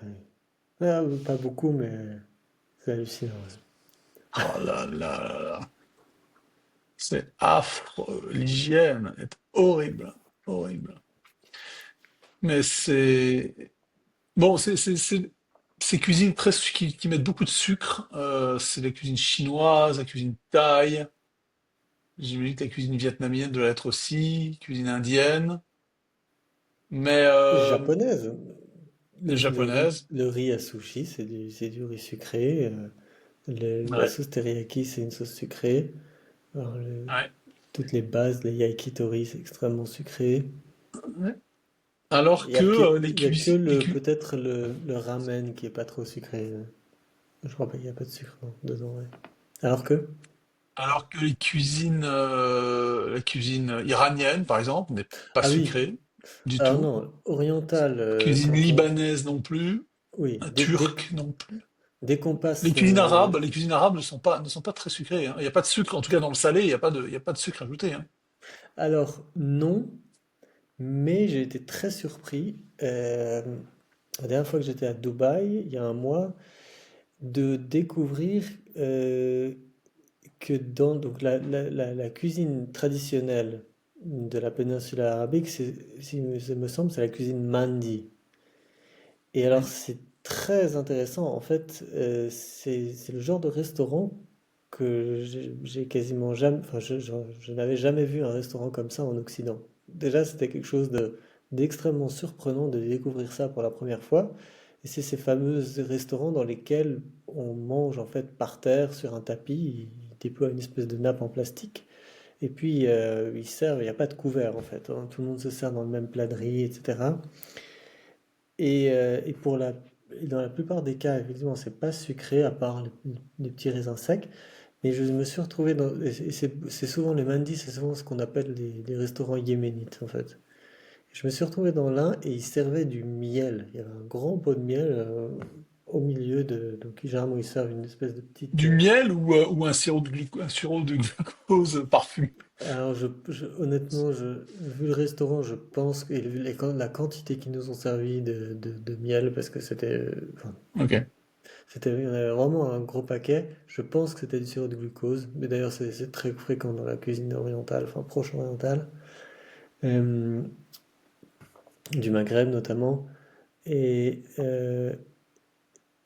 Ouais. Ah, pas beaucoup, mais c'est hallucinant. Ouais. Oh là là là là. C'est affreux. L'hygiène est horrible. Horrible. Mais bon, ces cuisines presque qui mettent beaucoup de sucre. C'est la cuisine chinoise, la cuisine thaï. J'imagine que la cuisine vietnamienne doit l'être aussi, cuisine indienne. Mais Japonaise. japonaise. Le riz à sushi, c'est du riz sucré. La Ouais. sauce teriyaki, c'est une sauce sucrée. Alors, Ouais. toutes les bases, les yakitori, c'est extrêmement sucré. Ouais. Alors que Il y a que peut-être le ramen qui est pas trop sucré. Je crois pas qu'il n'y a pas de sucre dedans. Ouais. Alors que? alors que la cuisine iranienne, par exemple, n'est pas Ah oui, sucrée du alors tout. non, oriental, Cuisine libanaise non plus, Oui, turque non plus. dès qu'on passe... Les cuisines arabes ne sont pas très sucrées, hein. Il n'y a pas de sucre, en tout cas dans le salé, il y a pas de sucre ajouté, hein. Alors non, mais j'ai été très surpris. La dernière fois que j'étais à Dubaï, il y a un mois, de découvrir que dans donc la cuisine traditionnelle de la péninsule arabique, si me semble, c'est la cuisine mandi. Et alors Mm. c'est très intéressant. En fait, c'est le genre de restaurant que j'ai quasiment jamais, enfin je n'avais jamais vu un restaurant comme ça en Occident. Déjà, c'était quelque chose d'extrêmement surprenant de découvrir ça pour la première fois. Et c'est ces fameux restaurants dans lesquels on mange en fait par terre sur un tapis, ils déploient une espèce de nappe en plastique. Et puis ils servent, il n'y a pas de couvert en fait, hein. Tout le monde se sert dans le même plat de riz, etc. Et dans la plupart des cas, effectivement, c'est pas sucré à part les petits raisins secs. Mais je me suis retrouvé et c'est souvent les mandis, c'est souvent ce qu'on appelle les restaurants yéménites en fait. Je me suis retrouvé dans l'un et ils servaient du miel. Il y avait un grand pot de miel au milieu de, donc généralement ils servent une espèce de petite. Du miel ou un sirop de glucose parfumé? Alors honnêtement, vu le restaurant, je pense que et vu la quantité qu'ils nous ont servi de miel, parce que enfin, Ok. il y en avait vraiment un gros paquet. Je pense que c'était du sirop de glucose, mais d'ailleurs c'est très fréquent dans la cuisine orientale, enfin proche orientale, euh, du Maghreb notamment. Et, euh,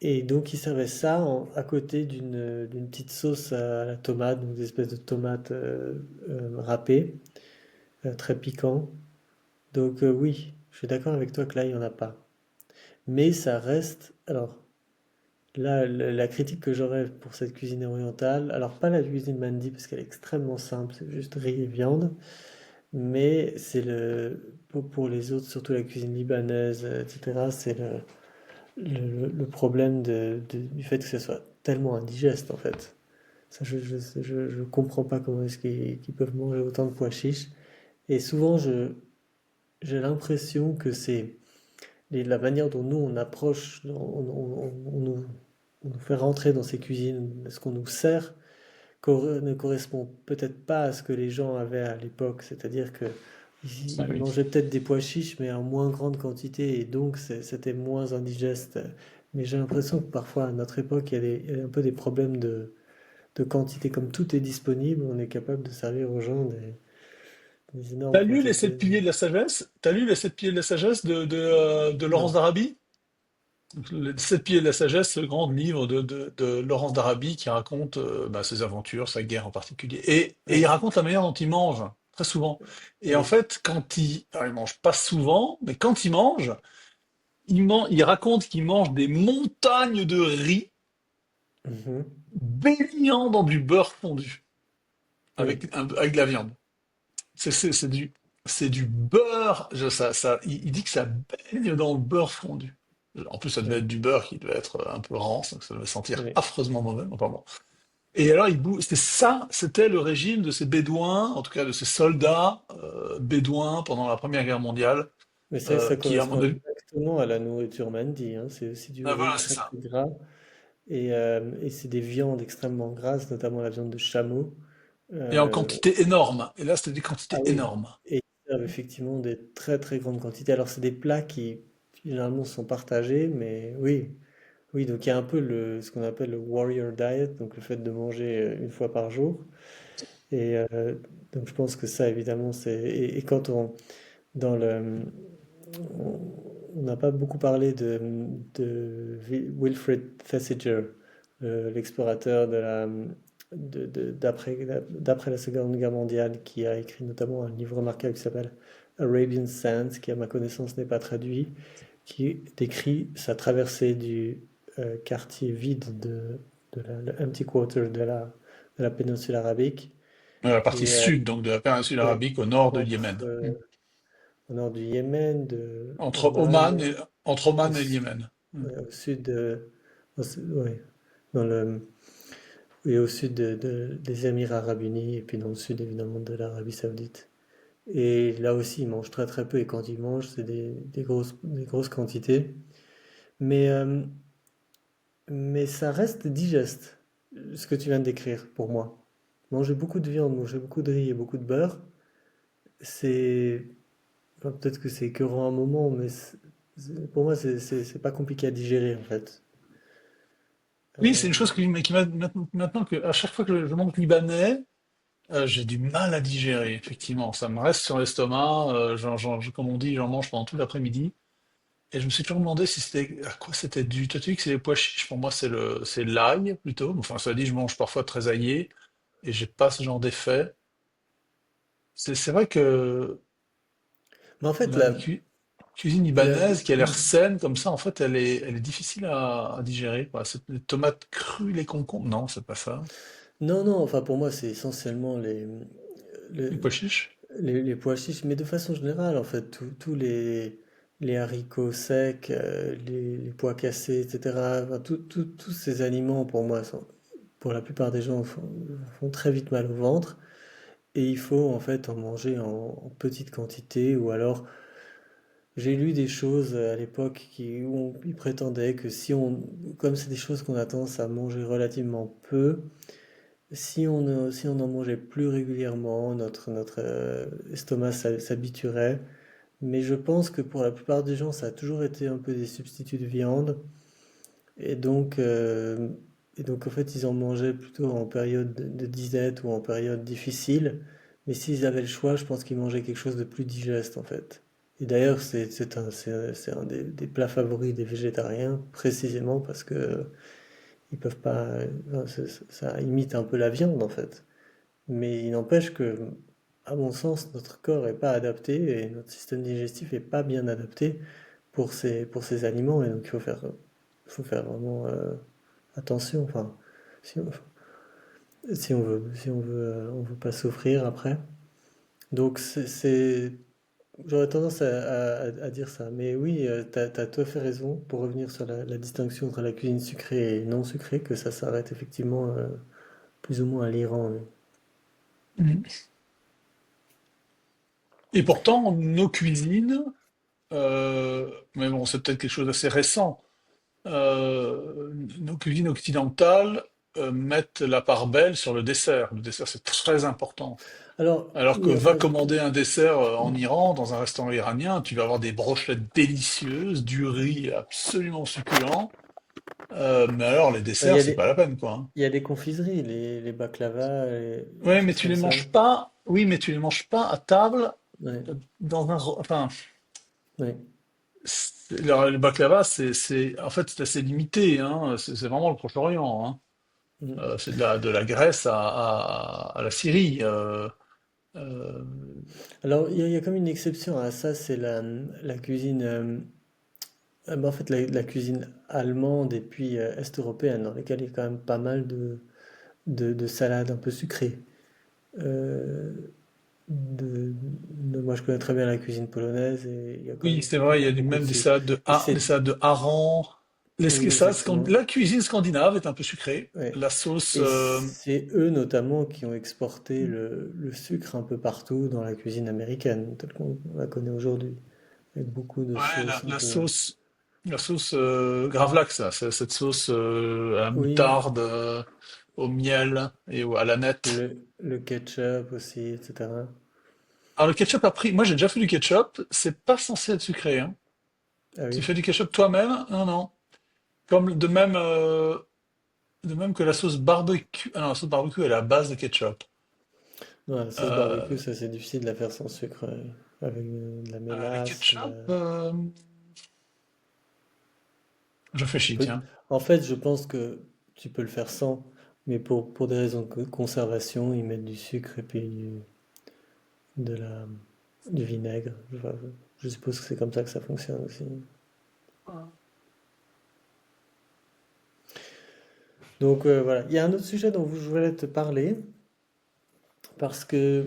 et donc ils servaient ça à côté d'une petite sauce à la tomate, donc des espèces de tomates râpées, très piquant. Donc oui, je suis d'accord avec toi que là il n'y en a pas. Mais ça reste. Alors là, la critique que j'aurais pour cette cuisine orientale, alors pas la cuisine mandi parce qu'elle est extrêmement simple, c'est juste riz et viande, mais pour les autres, surtout la cuisine libanaise, etc., c'est le problème du fait que ce soit tellement indigeste en fait. Ça, je comprends pas comment est-ce qu'ils peuvent manger autant de pois chiches. Et souvent, j'ai l'impression que c'est la manière dont nous on approche, on nous fait rentrer dans ces cuisines, ce qu'on nous sert, ne correspond peut-être pas à ce que les gens avaient à l'époque. C'est-à-dire que Ah ils oui. mangeaient peut-être des pois chiches, mais en moins grande quantité, et donc c'était moins indigeste. Mais j'ai l'impression que parfois, à notre époque, il y a un peu des problèmes de quantité. Comme tout est disponible, on est capable de servir aux gens des énormes T'as lu Les quantités. Sept Piliers de la Sagesse? T'as lu Les Sept Piliers de la Sagesse de Laurence Non. d'Arabie? Les Sept Piliers de la Sagesse, ce grand livre de Laurence d'Arabie qui raconte ses aventures, sa guerre en particulier. Et il Ah, raconte la manière dont il mange, très souvent. Et en oui. fait, alors il mange pas souvent, mais quand il raconte qu'il mange des montagnes de riz Mhm. baignant dans du beurre fondu Oui. avec de la viande. C'est c'est du beurre. Il dit que ça baigne dans le beurre fondu. En plus, ça devait Oui. être du beurre qui devait être un peu rance, donc ça devait sentir Oui. affreusement mauvais. Enfin bon. Et alors, c'était le régime de ces bédouins, en tout cas de ces soldats bédouins pendant la Première Guerre mondiale, Mais c'est vrai que ça qui, à mon correspond avis, exactement à la nourriture mandi, hein. C'est aussi du ah, riz voilà, c'est très ça. très gras et c'est des viandes extrêmement grasses, notamment la viande de chameau. Et en Euh, quantité énorme. Et là, c'était des ah quantités oui, énormes. et ils servent effectivement des très très grandes quantités. Alors c'est des plats qui, généralement sont partagés, mais oui, oui. Donc il y a un peu ce qu'on appelle le warrior diet, donc le fait de manger une fois par jour. Et donc je pense que ça évidemment et quand dans le on n'a pas beaucoup parlé Wilfrid Thesiger, l'explorateur d'après la Seconde Guerre mondiale, qui a écrit notamment un livre remarquable qui s'appelle Arabian Sands, qui à ma connaissance n'est pas traduit, qui décrit sa traversée du quartier vide le Empty Quarter de la péninsule arabique. La partie Et sud, donc, de la péninsule ouais, arabique au nord de entre, Yémen. au nord du Yémen, de Entre Oman, au, Oman et le su- Yémen. ouais, au sud, ouais, dans et au sud des Émirats arabes unis, et puis dans le sud évidemment de l'Arabie saoudite. Et là aussi, ils mangent très très peu, et quand ils mangent, c'est des grosses quantités. Mais, euh, mais ça reste digeste, ce que tu viens de décrire pour moi. Manger beaucoup de viande, manger beaucoup de riz et beaucoup de beurre, c'est enfin, peut-être que c'est écœurant un moment, mais pour moi, c'est pas compliqué à digérer en fait. Oui, c'est une Euh, chose qui m'a maintenant que à chaque fois que je mange libanais, j'ai du mal à digérer, effectivement. Ça me reste sur l'estomac, comme on dit, j'en mange pendant tout l'après-midi. Et je me suis toujours demandé si c'était à quoi c'était dû. Toi, tu dis que c'est les pois chiches, pour moi c'est l'ail plutôt. Enfin, ça dit, je mange parfois très aillé et j'ai pas ce genre d'effet. C'est vrai que mais en fait, la cuisine la- libanaise qui a l'air saine comme ça, en fait, elle est difficile à digérer, quoi. C'est les tomates crues, les concombres. Non, c'est pas ça. non, non, enfin pour moi, c'est essentiellement Les le- pois chiches. les pois chiches, mais de façon générale, en fait, tous les haricots secs, les pois cassés, etc. Enfin, tous ces aliments, pour moi, pour la plupart des gens, font très vite mal au ventre. Et il faut en fait en manger en petite quantité ou alors j'ai lu des choses à l'époque où ils prétendaient que si on, comme c'est des choses qu'on a tendance à manger relativement peu, si on en mangeait plus régulièrement, notre estomac s'habituerait. Mais je pense que pour la plupart des gens, ça a toujours été un peu des substituts de viande. Et donc, euh, et donc en fait, ils en mangeaient plutôt en période de disette ou en période difficile. Mais s'ils avaient le choix, je pense qu'ils mangeaient quelque chose de plus digeste en fait. Et d'ailleurs, c'est un des plats favoris des végétariens, précisément parce que ils peuvent pas, enfin, ça imite un peu la viande en fait. Mais il n'empêche que, à mon sens, notre corps est pas adapté et notre système digestif est pas bien adapté pour ces aliments. Et donc, faut faire vraiment attention. Enfin, si on, on veut pas souffrir après. Donc, j'aurais tendance à dire ça. Mais oui, t'as tout à fait raison pour revenir sur la distinction entre la cuisine sucrée et non sucrée, que ça s'arrête effectivement plus ou moins à l'Iran. Oui. Mhm. Et pourtant, nos cuisines, mais bon, c'est peut-être quelque chose d'assez récent, nos cuisines occidentales mettent la part belle sur le dessert. Le dessert, c'est très important. Alors, Alors que oui, va enfin, commander un dessert en Iran, dans un restaurant iranien, tu vas avoir des brochettes délicieuses, du riz absolument succulent. Mais alors, les il y desserts, a c'est pas des, la peine, quoi, hein. il y a des confiseries, les baklava, les Ouais, mais choses tu comme les ça. manges pas. Oui, mais tu les manges pas à table Ouais, dans un. Enfin, ouais. le baklava, en fait, c'est assez limité, hein. C'est vraiment le Proche-Orient, hein. Mm. C'est de la Grèce à la Syrie. Euh, Alors, il y a comme une exception à ça, c'est la cuisine, en fait, la cuisine allemande et puis est-européenne, dans lesquelles il y a quand même pas mal de salades un peu sucrées. Euh, moi, je connais très bien la cuisine polonaise et il y a quand oui, même c'est vrai, il y a beaucoup de même sucre. Et des c'est, salades de hareng. oui, exactement. La cuisine scandinave est un peu sucrée. Ouais. La sauce. Et c'est eux notamment qui ont exporté le sucre un peu partout dans la cuisine américaine, telle qu'on la connaît aujourd'hui, avec beaucoup de Ouais, sauces un peu. la sauce gravlax, là, c'est cette sauce à la Oui, moutarde, au miel à l'aneth. le ketchup aussi, etc. Alors le ketchup a pris, moi j'ai déjà fait du ketchup, c'est pas censé être sucré, hein. Ah Tu oui, fais du ketchup toi-même? Non, non. Comme de même que la sauce barbecue. Ah non, la sauce barbecue elle est à base de ketchup. non, la sauce barbecue, Euh, ça c'est difficile de la faire sans sucre, avec de la le mélasse. ketchup, je Tu réfléchis, peux, tiens. en fait, je pense que tu peux le faire sans, mais pour des raisons de conservation, ils mettent du sucre et puis de la, du vinaigre. Je suppose que c'est comme ça que ça fonctionne aussi. Donc voilà, il y a un autre sujet dont je voulais te parler, parce que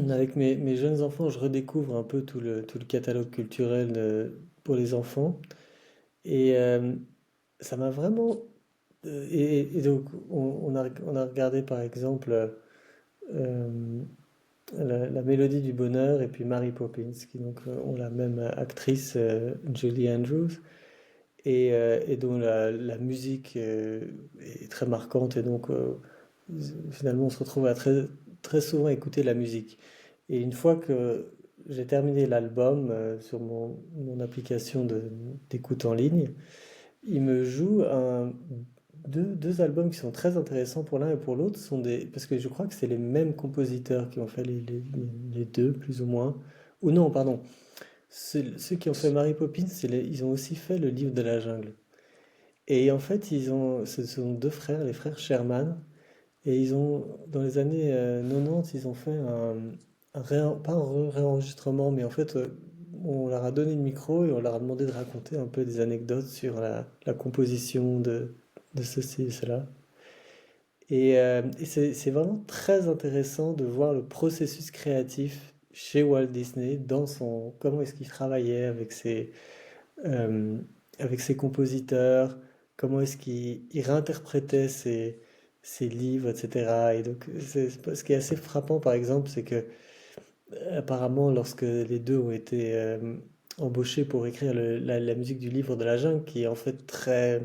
avec mes jeunes enfants, je redécouvre un peu tout le catalogue culturel pour les enfants. Et ça m'a vraiment... et donc, on a regardé par exemple la Mélodie du Bonheur et puis Mary Poppins, qui donc ont la même actrice, Julie Andrews, et dont la musique est très marquante. Et donc, finalement, on se retrouve à très souvent écouter la musique. Et une fois que j'ai terminé l'album sur mon application d'écoute en ligne, il me joue deux albums qui sont très intéressants pour l'un et pour l'autre. Parce que je crois que c'est les mêmes compositeurs qui ont fait les deux, plus ou moins. Ou non, pardon. Ceux qui ont fait Mary Poppins, ils ont aussi fait le livre de la jungle. Et en fait, ce sont deux frères, les frères Sherman. Et dans les années 90, ils ont fait pas un réenregistrement, mais en fait, on leur a donné le micro et on leur a demandé de raconter un peu des anecdotes sur la composition de ceci et cela. Et c'est vraiment très intéressant de voir le processus créatif chez Walt Disney comment est-ce qu'il travaillait euh, avec ses compositeurs, comment est-ce qu'il réinterprétait ses livres, etc. Et donc, ce qui est assez frappant, par exemple, c'est que apparemment, lorsque les deux ont été embauchés pour écrire la musique du livre de la jungle, qui est en fait très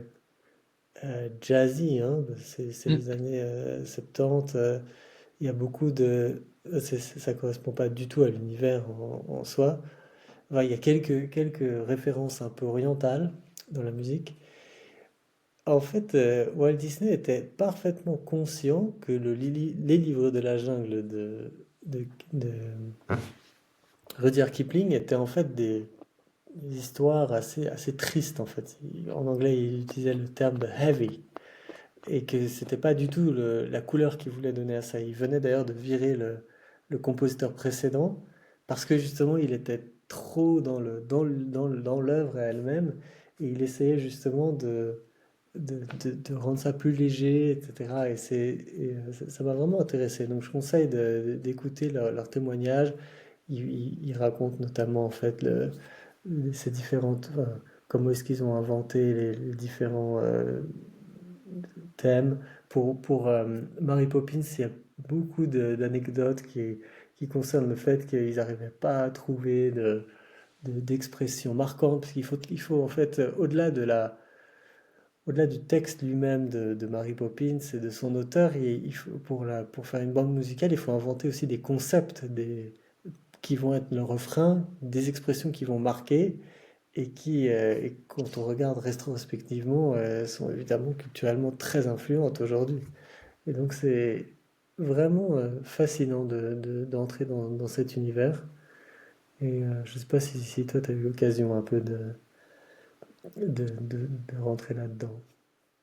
jazzy, hein, c'est Mm. les années 70. Il y a beaucoup de. Ça correspond pas du tout à l'univers en soi. Enfin, il y a quelques références un peu orientales dans la musique. En fait, Walt Disney était parfaitement conscient que les livres de la jungle de Rudyard Kipling étaient en fait des histoires assez tristes en fait. En anglais, il utilisait le terme de heavy et que c'était pas du tout la couleur qu'il voulait donner à ça. Il venait d'ailleurs de virer le compositeur précédent parce que justement il était trop dans l'œuvre elle-même et il essayait justement de rendre ça plus léger, etc. Ça m'a vraiment intéressé. Donc je conseille d'écouter leur témoignage. Ils racontent notamment en fait ces différentes, enfin, comment est-ce qu'ils ont inventé les différents thèmes. Pour Mary Poppins, il y a beaucoup d'anecdotes qui concernent le fait qu'ils n'arrivaient pas à trouver d'expression marquante, parce qu'il faut en fait, au-delà du texte lui-même de Mary Poppins et de son auteur, pour faire une bande musicale, il faut inventer aussi des concepts qui vont être le refrain, des expressions qui vont marquer et quand on regarde rétrospectivement, sont évidemment culturellement très influentes aujourd'hui. Et donc c'est vraiment fascinant d'entrer dans cet univers. Et je ne sais pas si toi, tu as eu l'occasion un peu de rentrer là-dedans.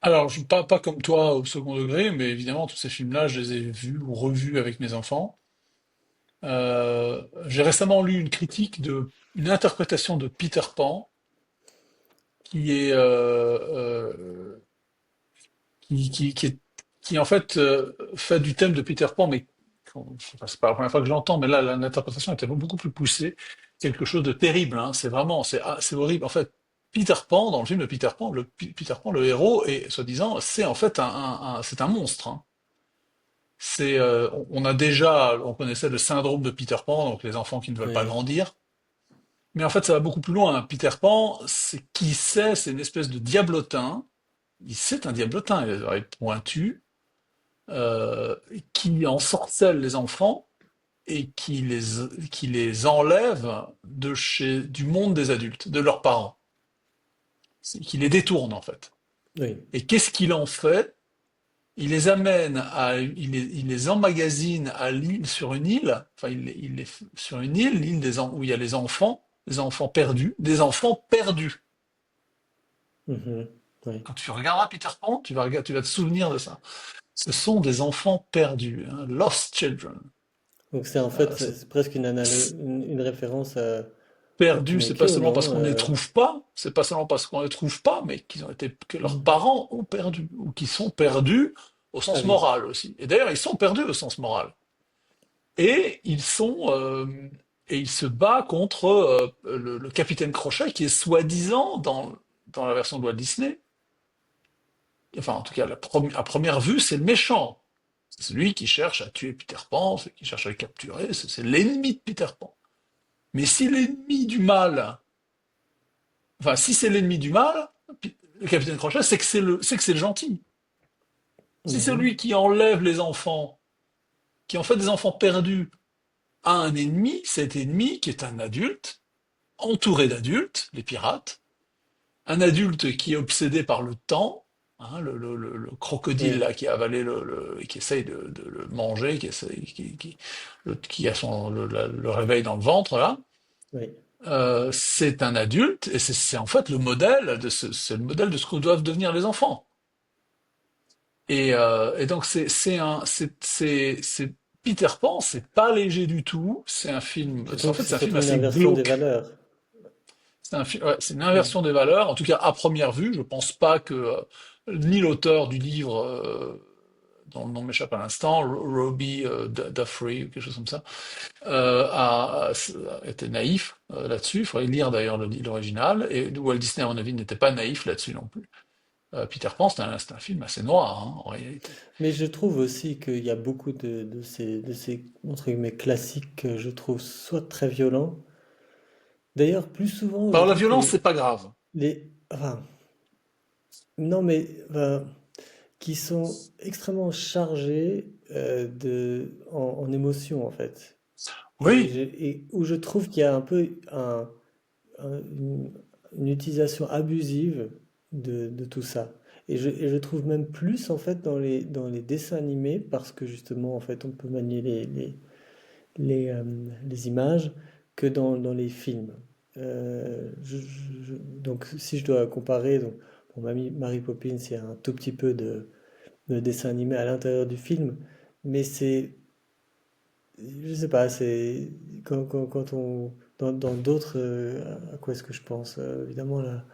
Alors, pas comme toi au second degré, mais évidemment, tous ces films-là, je les ai vus ou revus avec mes enfants. J'ai récemment lu une critique une interprétation de Peter Pan qui est, qui est, qui en fait fait du thème de Peter Pan, mais c'est pas la première fois que je l'entends, mais là, l'interprétation était beaucoup plus poussée, quelque chose de terrible, hein. C'est vraiment, c'est horrible. En fait, Peter Pan, dans le film de Peter Pan, Peter Pan, le héros, est, soi-disant, c'est en fait c'est un monstre, hein. On a déjà, on connaissait le syndrome de Peter Pan, donc les enfants qui ne veulent pas Oui, grandir. Mais en fait, ça va beaucoup plus loin, hein. Peter Pan, c'est une espèce de diablotin. C'est un diablotin, il a les oreilles pointues, euh, qui ensorcelle les enfants et qui les enlève du monde des adultes, de leurs parents. Qui les détourne, en fait. oui. Et qu'est-ce qu'il en fait? Il les emmagasine à l'île, sur une île, enfin, sur une île, où il y a les enfants perdus, des enfants perdus. Mhm, oui. Quand tu regarderas Peter Pan, tu vas te souvenir de ça. Ce sont des enfants perdus, hein, lost children. Donc c'est en fait, C'est c'est presque une référence à perdus, c'est pas Pinocchio, seulement parce non? qu'on ne les trouve pas, c'est pas seulement parce qu'on ne les trouve pas, mais que leurs parents ont perdu, ou qui sont perdus au Ah sens oui. moral aussi. Et d'ailleurs, ils sont perdus au sens moral. Et et il se bat contre le capitaine Crochet, qui est soi-disant dans la version de Walt Disney. Enfin, en tout cas, à première vue, c'est le méchant. C'est celui qui cherche à tuer Peter Pan, celui qui cherche à le capturer, c'est l'ennemi de Peter Pan. Mais si l'ennemi du mal, enfin, si c'est l'ennemi du mal, le capitaine Crochet, c'est que c'est le gentil. Si c'est Mhm. lui qui enlève les enfants, qui en fait des enfants perdus, a un ennemi, cet ennemi qui est un adulte, entouré d'adultes, les pirates, un adulte qui est obsédé par le temps, hein, le crocodile Oui, là qui a avalé qui essaye de le manger, qui a le réveil dans le ventre là, oui. c'est un adulte et c'est en fait c'est le modèle de ce que doivent devenir les enfants. Et donc c'est Peter Pan, c'est pas léger du tout. Tu trouves que C'est c'est un film surtout une assez inversion des glauque. valeurs? C'est une Ouais. inversion des valeurs. En tout cas, à première vue, je pense pas que ni l'auteur du livre, dont le nom m'échappe à l'instant, Robbie Duffrey ou quelque chose comme ça, a été naïf là-dessus. Il faudrait lire d'ailleurs l'original. Et Walt Disney, à mon avis, n'était pas naïf là-dessus non plus. Peter Pan, c'est un film assez noir, hein, en réalité. Mais je trouve aussi qu'il y a beaucoup de ces, entre guillemets, classiques que je trouve soit très violents. D'ailleurs, plus souvent, je Alors la trouve que violence, c'est pas grave. enfin, non, mais qui sont extrêmement chargés en émotions, en fait. Oui, Et où je trouve qu'il y a un peu une utilisation abusive de tout ça. Et je trouve même plus en fait dans les dessins animés parce que justement en fait on peut manier les images que dans les films. Donc si je dois comparer, donc, pour Mary Poppins, il y a un tout petit peu de dessin animé à l'intérieur du film, mais je sais pas, c'est quand on dans d'autres à quoi est-ce que je pense? Évidemment la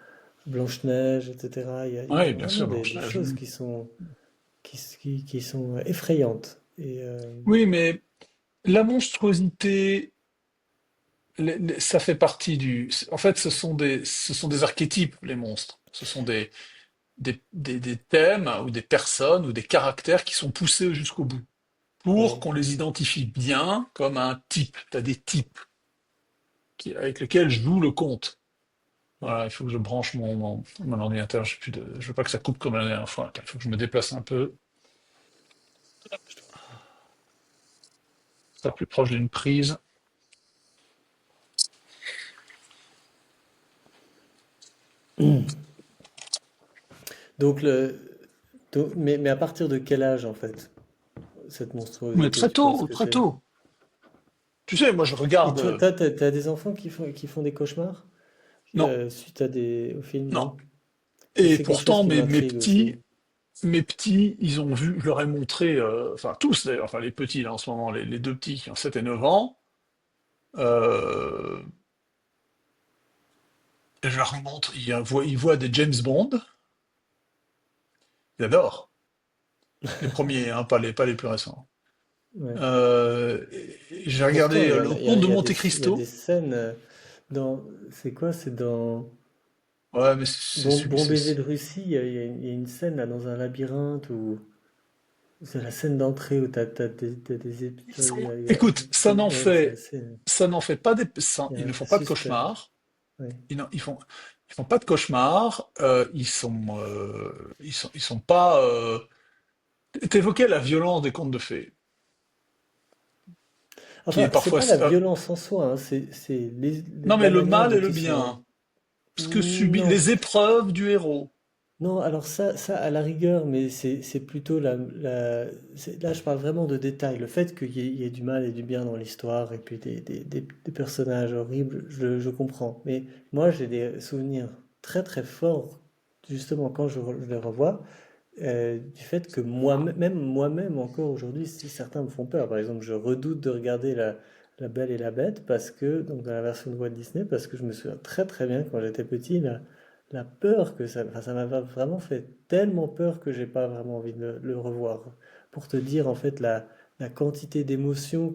Blanche-Neige, etc. Il y a oui, bien vraiment sûr, des Blanche-Neige. choses qui sont effrayantes. Oui, mais la monstruosité, ça fait partie En fait, ce sont des archétypes, les monstres. Ce sont des thèmes ou des personnes ou des caractères qui sont poussés jusqu'au bout pour Ouais. qu'on les identifie bien comme un type. Tu as des types avec lesquels joue le conte. Ouais. Voilà, il faut que je branche mon ordinateur. Je veux pas que ça coupe comme la dernière fois. Attends, il faut que je me déplace un peu, ça plus proche d'une prise. Donc mais à partir de quel âge en fait cette Mais monstruosité, très tu penses tôt, que très c'est? tôt. Tu sais, moi je Et toi, regarde. t'as des enfants qui font des cauchemars Non, suite au film, non. non? Et Et c'est quelque chose pourtant, qui mes m'intrigue aussi. petits, ils ont vu, je leur ai montré, enfin tous d'ailleurs, enfin les petits là en ce moment, les deux petits qui ont 7 et 9 ans, euh, et je leur montre, ils voient des James Bond, ils adorent. Les premiers, hein, pas les plus récents. Ouais. J'ai Pourtant, regardé Le Comte de Monte il y a des Cristo. scènes dans. C'est quoi? C'est dans Ouais, mais c'est celui, Bon baiser c'est. de Russie. Il y a une scène là dans un labyrinthe où c'est la scène d'entrée où t'as des épisodes. Écoute, Ouais, c'est assez. ça n'en fait pas Il y ils a ne un font pas de suspense. cauchemars. Ouais. Ils font pas de cauchemars. Ils sont pas. T'évoquais la violence des contes de fées, qui est Enfin, c'est parfois. pas la violence en soi, hein, c'est Non, mais la le manière mal dont et le ils sont. bien, ce que subit Non, les épreuves du héros. non, alors ça à la rigueur, mais c'est plutôt là je parle vraiment de détails. Le fait il y ait du mal et du bien dans l'histoire, et puis des personnages horribles, je comprends. Mais moi j'ai des souvenirs très très forts, justement quand je les revois, du fait que moi-même encore aujourd'hui, si certains me font peur. Par exemple, je redoute de regarder La Belle et la Bête, parce que, donc dans la version de Walt Disney, parce que je me souviens très très bien quand j'étais petit, la peur que ça, enfin, ça m'a vraiment fait tellement peur que j'ai pas vraiment envie de le revoir. Pour te dire en fait la quantité d'émotions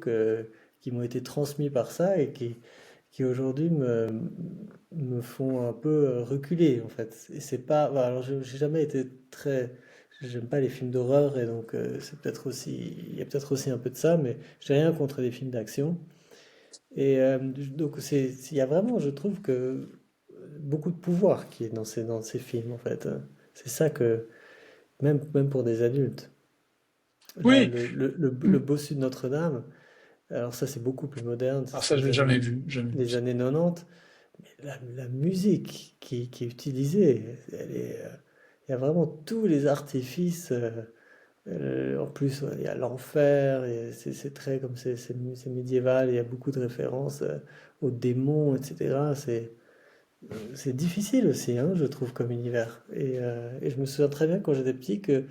qui m'ont été transmises par ça et qui aujourd'hui me font un peu reculer en fait. Et c'est pas, voilà, alors j'ai jamais été très, j'aime pas les films d'horreur et donc c'est peut-être aussi, il y a peut-être aussi un peu de ça, mais j'ai rien contre les films d'action. Et donc il y a vraiment, je trouve que beaucoup de pouvoir qui est dans ces films en fait. C'est ça que, même pour des adultes. Là, Oui. le bossu de Notre-Dame, alors ça c'est beaucoup plus moderne, Ah, c'est ça, je l'ai jamais vu. Jamais vu les ça. années 90. La musique qui est utilisée, il y a vraiment tous les artifices. En plus, ouais, il y a l'enfer, et c'est très comme c'est médiéval, il y a beaucoup de références aux démons, etc. C'est difficile aussi, hein, je trouve, comme univers. Et je me souviens très bien quand j'étais petit que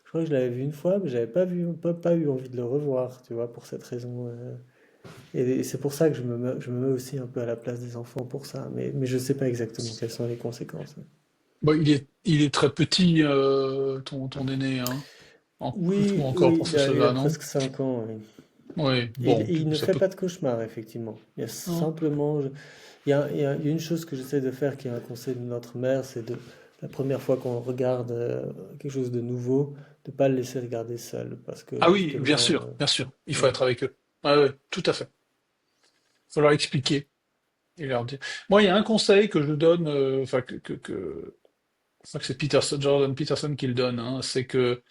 je crois que je l'avais vu une fois, mais j'avais pas eu envie de le revoir, tu vois, pour cette raison. Et c'est pour ça que je me mets aussi un peu à la place des enfants pour ça, mais je sais pas exactement quelles sont les conséquences. Bon, il est très petit, ton aîné, hein. Plutôt Oui, encore oui, pour ce il a cela, non? presque 5 ans, oui. Oui, Et bon, il ne ça fait peut. pas de cauchemar, effectivement. Il y a Non. simplement, il y a une chose que j'essaie de faire, qui est un conseil de notre mère, c'est de la première fois qu'on regarde quelque chose de nouveau, de pas le laisser regarder seul, parce que Ah oui, justement, bien sûr, il faut ouais. être avec eux. Ouais, ouais, tout à fait. Il faut leur expliquer et leur dire. Moi, il y a un conseil que je donne, enfin je crois que c'est Jordan Peterson qui le donne, hein, c'est que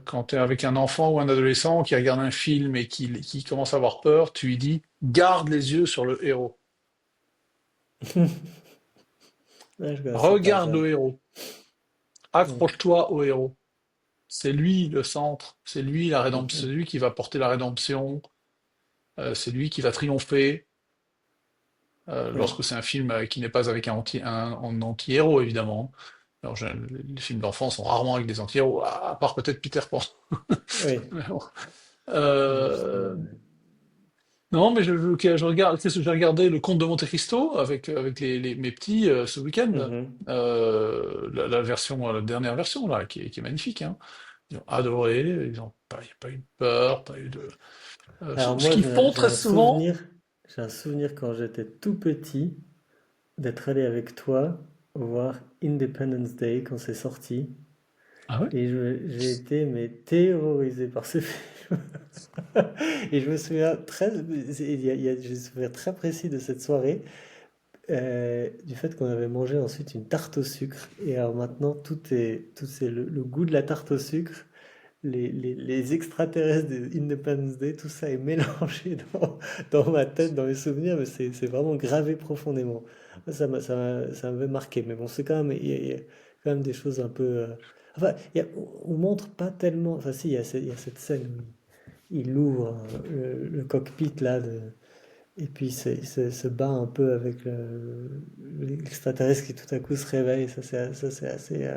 quand tu es avec un enfant ou un adolescent qui regarde un film et qui commence à avoir peur, tu lui dis garde les yeux sur le héros. Ouais, je connaissais pas Regarde ça. le héros. Ouais. Accroche-toi au héros. C'est lui le centre, c'est lui la rédemption, Mhm. c'est lui qui va porter la rédemption, c'est lui qui va triompher. Ouais. Lorsque c'est un film qui n'est pas avec un anti-héros, évidemment. Alors, les films d'enfants sont rarement avec des anti-héros, à part peut-être Peter Pan. Oui. Mais bon. Ouais, justement, Euh, ouais. non, mais je regarde, tu sais, j'ai regardé Le Comte de Monte Cristo avec mes petits ce week-end. Mhm. La version, la dernière version là, qui est magnifique. Hein. Ils ont adoré, ils ont pas, y a pas eu de peur, pas eu de. Alors Ce moi, qu'ils font très souvent. j'ai un souvenir quand j'étais tout petit d'être allé avec toi voir Independence Day quand c'est sorti. Ah ouais? Et j'ai été mais terrorisé par ce film. Et je me souviens très, j'ai un souvenir très précis de cette soirée, du fait qu'on avait mangé ensuite une tarte au sucre. Et alors maintenant, tout c'est le goût de la tarte au sucre, les extraterrestres de Independence Day, tout ça est mélangé dans ma tête, dans mes souvenirs, mais c'est vraiment gravé profondément. Ça m'avait marqué, mais bon, c'est quand même, il y a quand même des choses un peu. Enfin, on montre pas tellement. Enfin, si, il y a cette scène où il ouvre le cockpit là, et puis il se bat un peu avec l'extraterrestre qui tout à coup se réveille. Ça, c'est assez.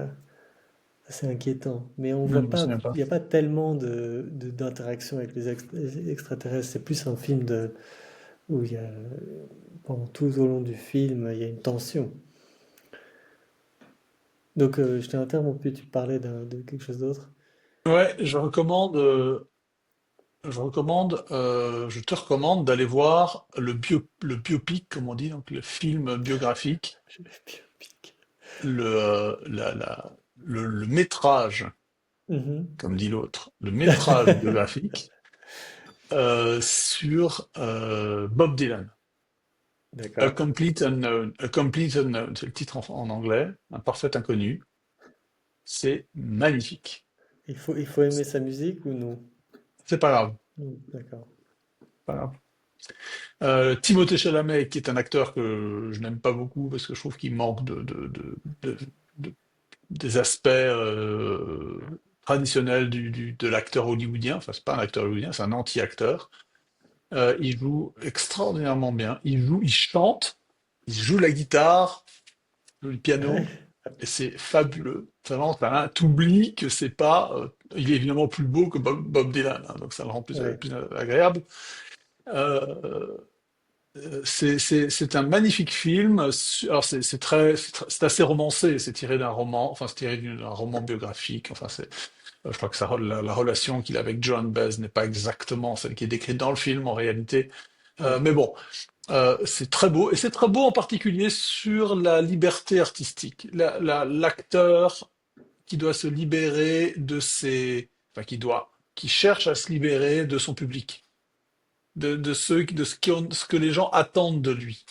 C'est inquiétant, mais on Je ne voit me pas, souviens pas. il n'y a pas tellement d'interaction avec les extraterrestres. C'est plus un film où il y a, pendant tout au long du film, il y a une tension. Donc, je t'ai interrompu, tu parlais de quelque chose d'autre. Ouais, je te recommande d'aller voir le biopic, comme on dit, donc le film biographique, Je l'ai biopic. le métrage, Mhm. comme dit l'autre, le métrage biographique sur Bob Dylan. D'accord. A Complete Unknown, c'est le titre en anglais, un parfait inconnu. C'est magnifique. Il faut aimer sa musique ou non? C'est pas grave. D'accord. Pas grave. Timothée Chalamet, qui est un acteur que je n'aime pas beaucoup parce que je trouve qu'il manque de- de- des aspects traditionnels de l'acteur hollywoodien. Enfin, c'est pas un acteur hollywoodien, c'est un anti-acteur. Il joue extraordinairement bien. Il chante, il joue la guitare, il joue le piano, et c'est fabuleux. Vraiment, t'oublies que c'est pas. Il est évidemment plus beau que Bob Dylan, hein, donc ça le rend Ouais. plus agréable. Euh, c'est un magnifique film. Alors c'est assez romancé. C'est tiré d'un roman, enfin c'est tiré d'un roman biographique. Enfin je crois que la relation qu'il a avec Joan Baez n'est pas exactement celle qui est décrite dans le film en réalité. Ouais. Mais bon, c'est très beau et c'est très beau en particulier sur la liberté artistique. L'acteur qui doit se libérer enfin qui cherche à se libérer de son public, ce que les gens attendent de lui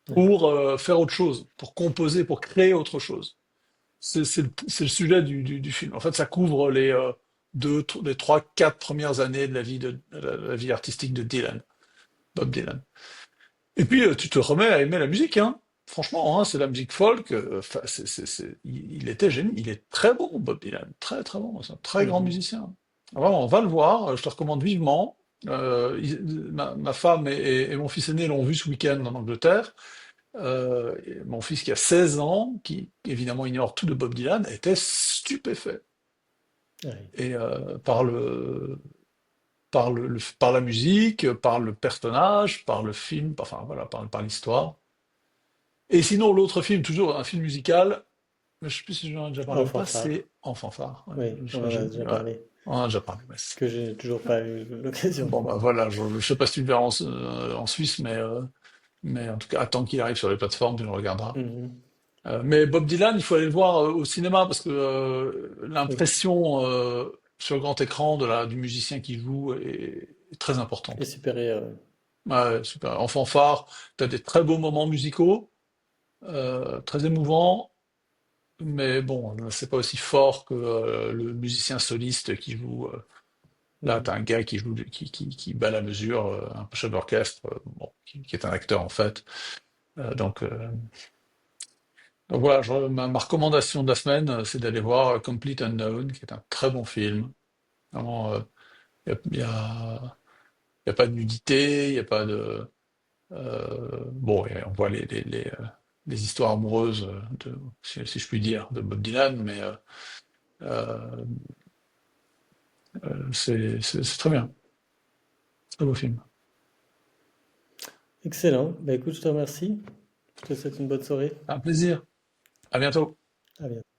Ouais. pour faire autre chose, pour composer, pour créer autre chose. C'est le sujet du film. En fait, ça couvre les 3, 4 premières années de la vie artistique de Dylan, Bob Dylan. Et puis, tu te remets à aimer la musique, hein. Franchement, hein, c'est la musique folk. Enfin, il était génial. Il est très bon, Bob Dylan. Très, très bon. C'est un très grand Mhm. musicien. Vraiment, on va le voir. Je te recommande vivement. Ma femme et mon fils aîné l'ont vu ce week-end en Angleterre. Et mon fils qui a 16 ans, qui évidemment ignore tout de Bob Dylan, était stupéfait Ouais. et par la musique, par le personnage, par le film, enfin voilà, par l'histoire. Et sinon, l'autre film, toujours un film musical, mais je sais plus si j'en ai déjà parlé En ou pas, fanfare. c'est En fanfare. Ouais, Oui, on en a déjà ouais, parlé. on en a déjà parlé. Ouais. Que j'ai toujours pas eu l'occasion de Bon bah voir. voilà, je sais pas si tu le verras en Suisse, mais en tout cas, attends qu'il arrive sur les plateformes, tu le regarderas. Mhm. Mais Bob Dylan, il faut aller le voir au cinéma parce que Oui. l'impression sur le grand écran du musicien qui joue est très Et importante. supérieur. Ouais, super. En fanfare, t'as des très beaux moments musicaux, très émouvants, mais bon, c'est pas aussi fort que le musicien soliste qui joue. Là, Mhm. t'as un gars qui joue, qui bat la mesure, un peu chef d'orchestre, bon, qui est un acteur en fait. Donc voilà, ma recommandation de la semaine, c'est d'aller voir Complete Unknown, qui est un très bon film. Vraiment, il y a, y a- y a pas de nudité, il y a pas de bon, on voit les histoires amoureuses si je puis dire, de Bob Dylan, mais euh, c'est très bien, très beau film. Excellent. Bah écoute, je te remercie. Je te souhaite une bonne soirée. Un plaisir. À bientôt. À bientôt.